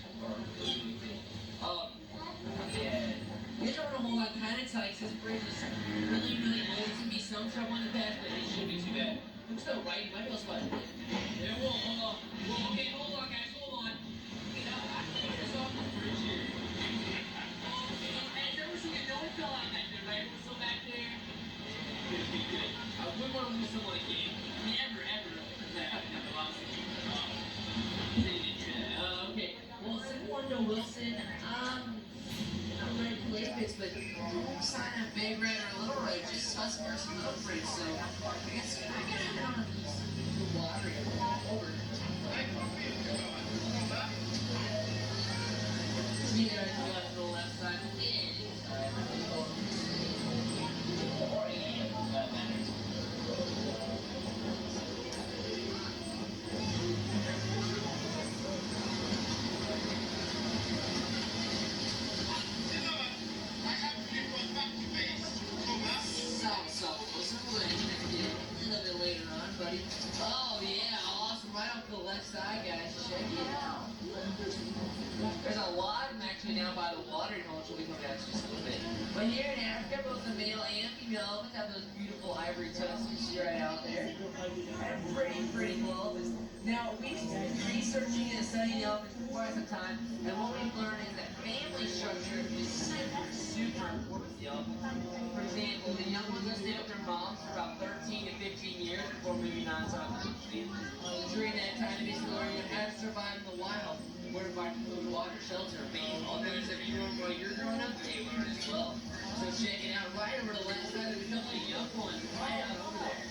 Yeah. You don't want to hold on kind of tight because this bridge is really, really old. There's going to be some trouble in the past, but it shouldn't be too bad. I'm still right. You might be able to spot it. There, whoa, hold on. Whoa, okay, hold on, guys, hold on. I can get this off the bridge here. Hey, there was some, no one fell out back there, right? It was still back there. Good. I wouldn't want to lose someone again. I mean, ever. Because I haven't done the wrong thing. Okay. Well, 7-1 Wilson. Not red clayments, but don't sign a big red or a little red, just customers and upgrades. So I guess we're gonna head on the water over. You guys go to the left side. Or that matters. We'll a little bit later on, buddy. Oh yeah, awesome. Right off the left side, guys. Check it out. There's a lot of them actually down by the water hole, which will be coming out just a little bit. But here in Africa, both the male and female elephants have those beautiful ivory tusks you see right out there. And pretty cool elephants. Now, we've been researching and studying elephants for quite some time, and what we've learned is that family structure is super important with the elephants. For example, the young ones will stay with their moms for about 13 to 15 years before moving on to other families. During that time, basically learning how to survive in the wild, where to find food, water, shelter, being all things that you learned while you're growing up, they learn as well. So check it out right over the left side. There's a couple of young ones right out over there.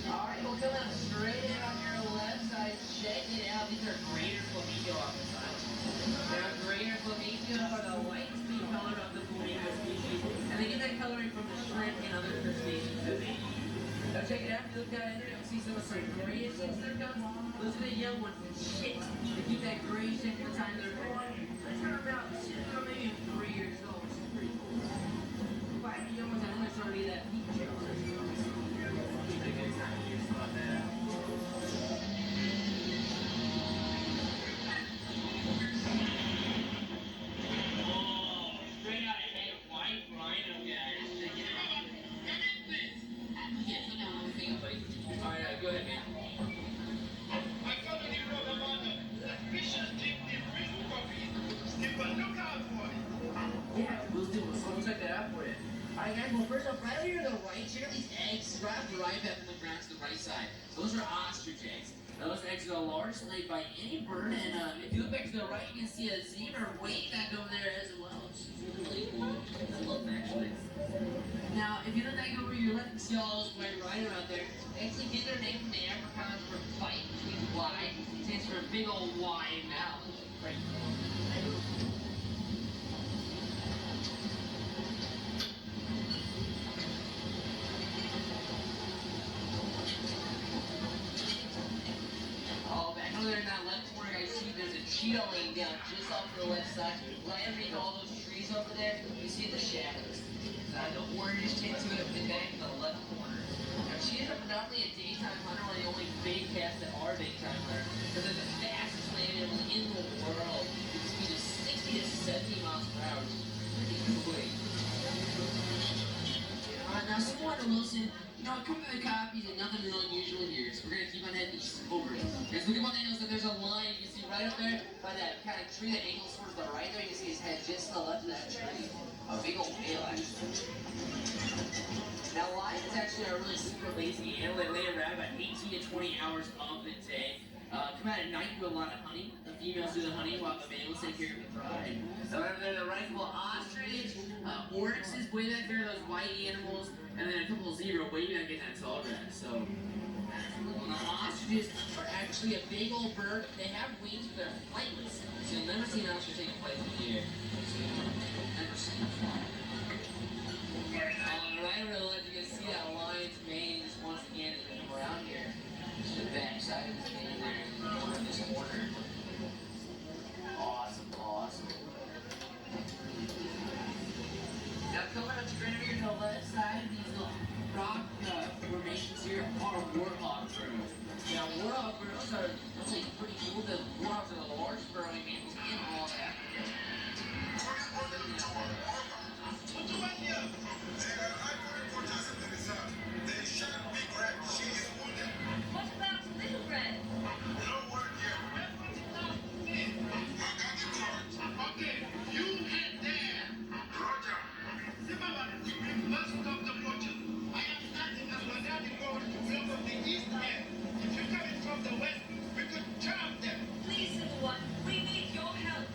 Alright, we'll come out straight in on your left side. Check it out. These are greater flamingo on this island. Now, greater flamingo are the light speed color of the flamingo species, and they get that coloring from the shrimp and other crustaceans that they eat. Now check it out. If you look down in there, you'll see some of the grayish things that are coming. Those are the young ones. Shit. They keep that grayish thing for the time they're born. They're about maybe 3 years old, which is pretty cool. But the young ones, I think they're starting to get that peak color. Pretty good time to use about that. Straight out ahead, white rhino, guys. Check it out. Yeah, no one thing, buddy. Alright, go ahead, man. I found a new rubber band. That vicious deep real puppy. Skip a look out for it. Yeah, we'll do it. So we'll check that out for you. Alright, guys, well, first off, right over here to the right, check out these eggs right off the right back from the ground to the right side. Those are ostrich eggs. Now, those eggs are the largest laid by any bird, and if you look back to the right, you can see a zebra way back over there as well. It's really cool. I love them, actually. Now, if you look back over your left, you see all those white rhino out there. They actually get their name from the Afrikaans for fight between wide. It stands for a big old wide mouth. Pretty cool. Over there in that left corner, guys, see there's a cheetah laying down just off to the left side. Right underneath all those trees over there, you see the shadows. The orange tint to it up the back in the left corner. Now, cheetahs are predominantly a daytime hunter, one of the only big cats that are daytime hunters, because they're the fastest land animals in the world. The speed is 60 to 70 miles per hour. Pretty quick. Alright, now, similar to Wilson, you know, a couple of the copies and nothing real unusual here, so we're going to keep on heading over it. Because look at what they know, so there's a line you can see right up there by that kind of tree that angles towards the right there. You can see his head just to the left of that tree. A big old male, actually. Now, lions actually are really super lazy animal. They lay around about 18 to 20 hours of the day. Come out at night, do a lot of hunting. The females do the hunting while the males take care of the pride. So over there, the right, well, ostrich, oryxes, way back there, those white animals, and then a couple of zebra way back in that tall grass. So, well, the ostriches are actually a big old bird. They have wings, but they're flightless. So you'll never see an ostrich take a flight in the air. So you'll never see them fly. Right over the left, you can see that lion's mane just once again as we come around here. The back side of his mane there in this corner. Well, to the large growing means in all that. What about Little Red? Okay, you head there. Roger. Remember, we must stop the fortune. I am acting as Madame Walt to block up the east end. If you come in from the west, we could jam them. Please, little one, we need your help.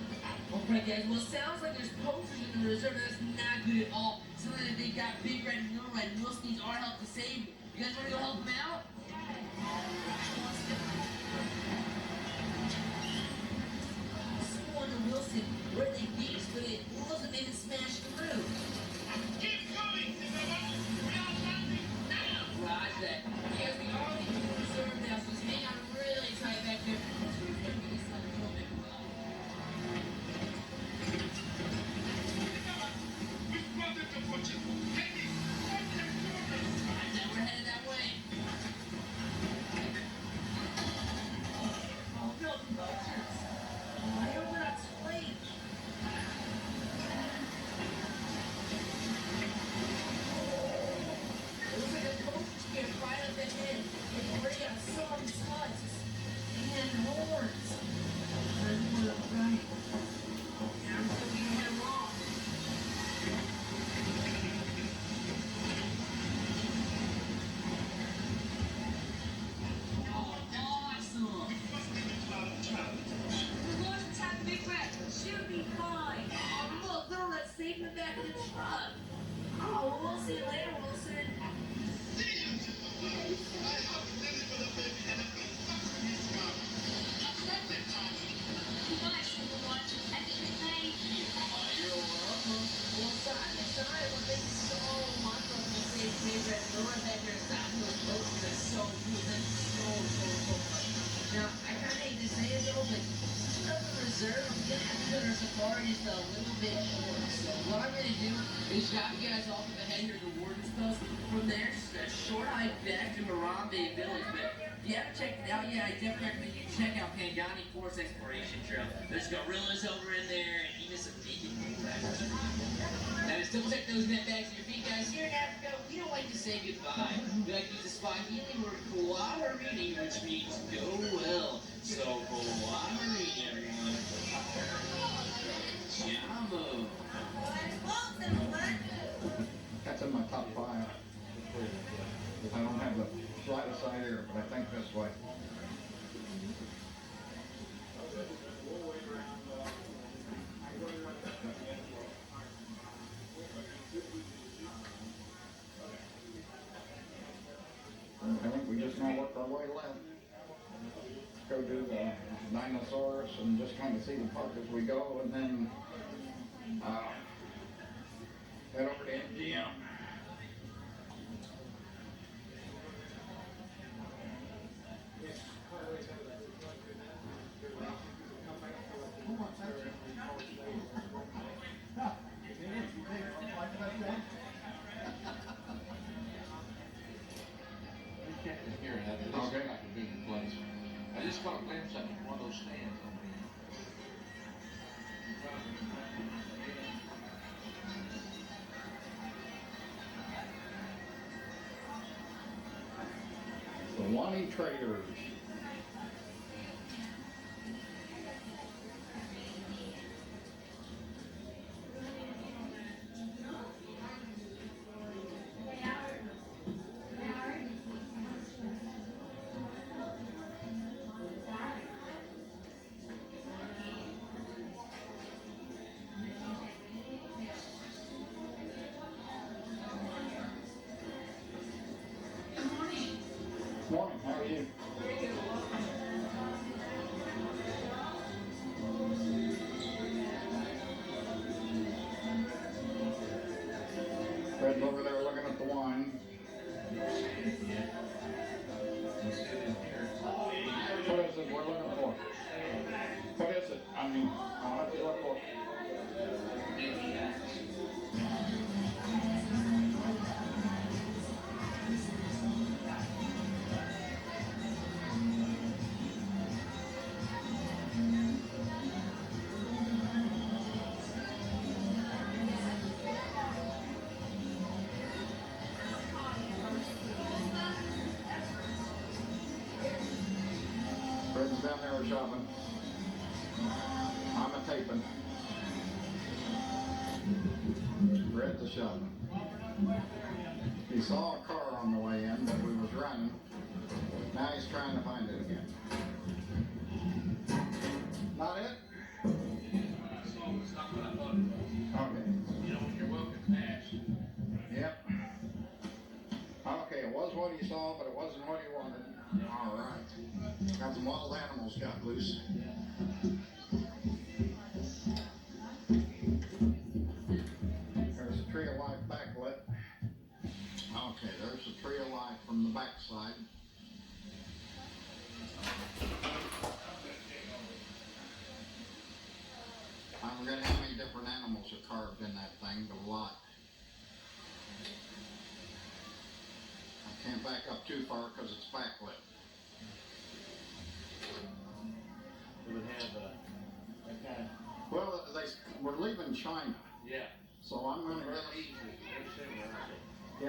Okay, guys, well, it sounds like there's poachers in the reserve. That's not good at all. So that they got Big Red and Little Red. Wilson needs our help to save you. You guys want to go help them out? Someone to Wilson, where they beast, but it wasn't even smashed through. Keep coming, Timberman. We are landing now. Roger that. Yes, we are in the reserve now, so just hang on really tight back there. We're going to get this on a little bit well. We spotted the fortune. Heading. Right now we're headed that way. Oh no, the vultures! I hope we're not too late. It looks like a poacher's camp right up ahead. They've already got some tusks and horns. There's one up right. Yeah, I'm still gonna head them off. Awesome! The water attack Big Red. She'll be fine. Oh, look, Little Red's safe in the back of the truck. Oh, we'll see you later, Wilson. Nice, little one. And thank you. You're welcome. Well, side by side, what they so much of the same favorite Little Red back there is not those boats. That's so cool. That's so much. Now, I kind of hate to say it though, but of the reserve, I'm gonna have to do our safari just a little bit short. So what I'm gonna do is drop you guys off at the head here at the Warden's Post. From there, just a short hike back to Harambe Village. But if you haven't checked it out yet, I definitely recommend you check out Pangani Forest Exploration Trail. There's gorillas over in there, and even some vegan food. Now just double check those net bags in your feet, guys. Here in Africa, we don't like to say goodbye. We like to use the Swahili word kuaharini, which means go well. So kuaharini, everyone. Jamo. That's in my top 5. I don't have the right side here, but I think this way. I think we just gonna work our way left. Go do the dinosaurs and just kind of see the park as we go, and then head over to MGM. Here, this is Okay. like a big place. I just caught a glimpse of one of those stands over here. The Wani Traders. Morning, how are you? Very good. They're shoving. I'm a taping. Red's a shoving. He saw a car on the way in, but we was running. Now he's trying to find it again. Not it? Okay. You know, when you're walking past. Yep. Okay, it was what he saw, but it wasn't what he wanted. All right. Got some wild animals got loose. There's a tree of life backlit. Okay, there's a tree of life from the backside. I forget how many different animals are carved in that thing, but a lot. I can't back up too far because it's backlit. It would have that kind of. Well, we're leaving China. Yeah. So I'm going to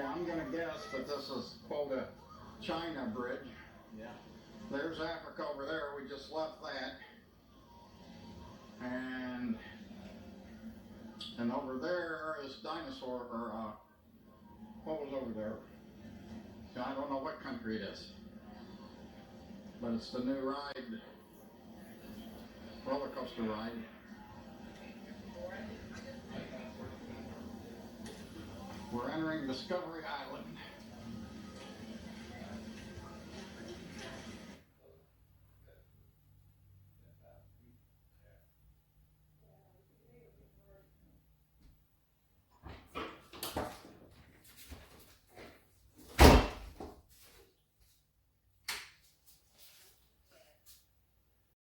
I'm going to guess that this is, quote, a China bridge. Yeah. There's Africa over there. We just left that. And over there is dinosaur, or what was over there? I don't know what country it is. But it's the new ride, roller coaster ride. We're entering Discovery Island.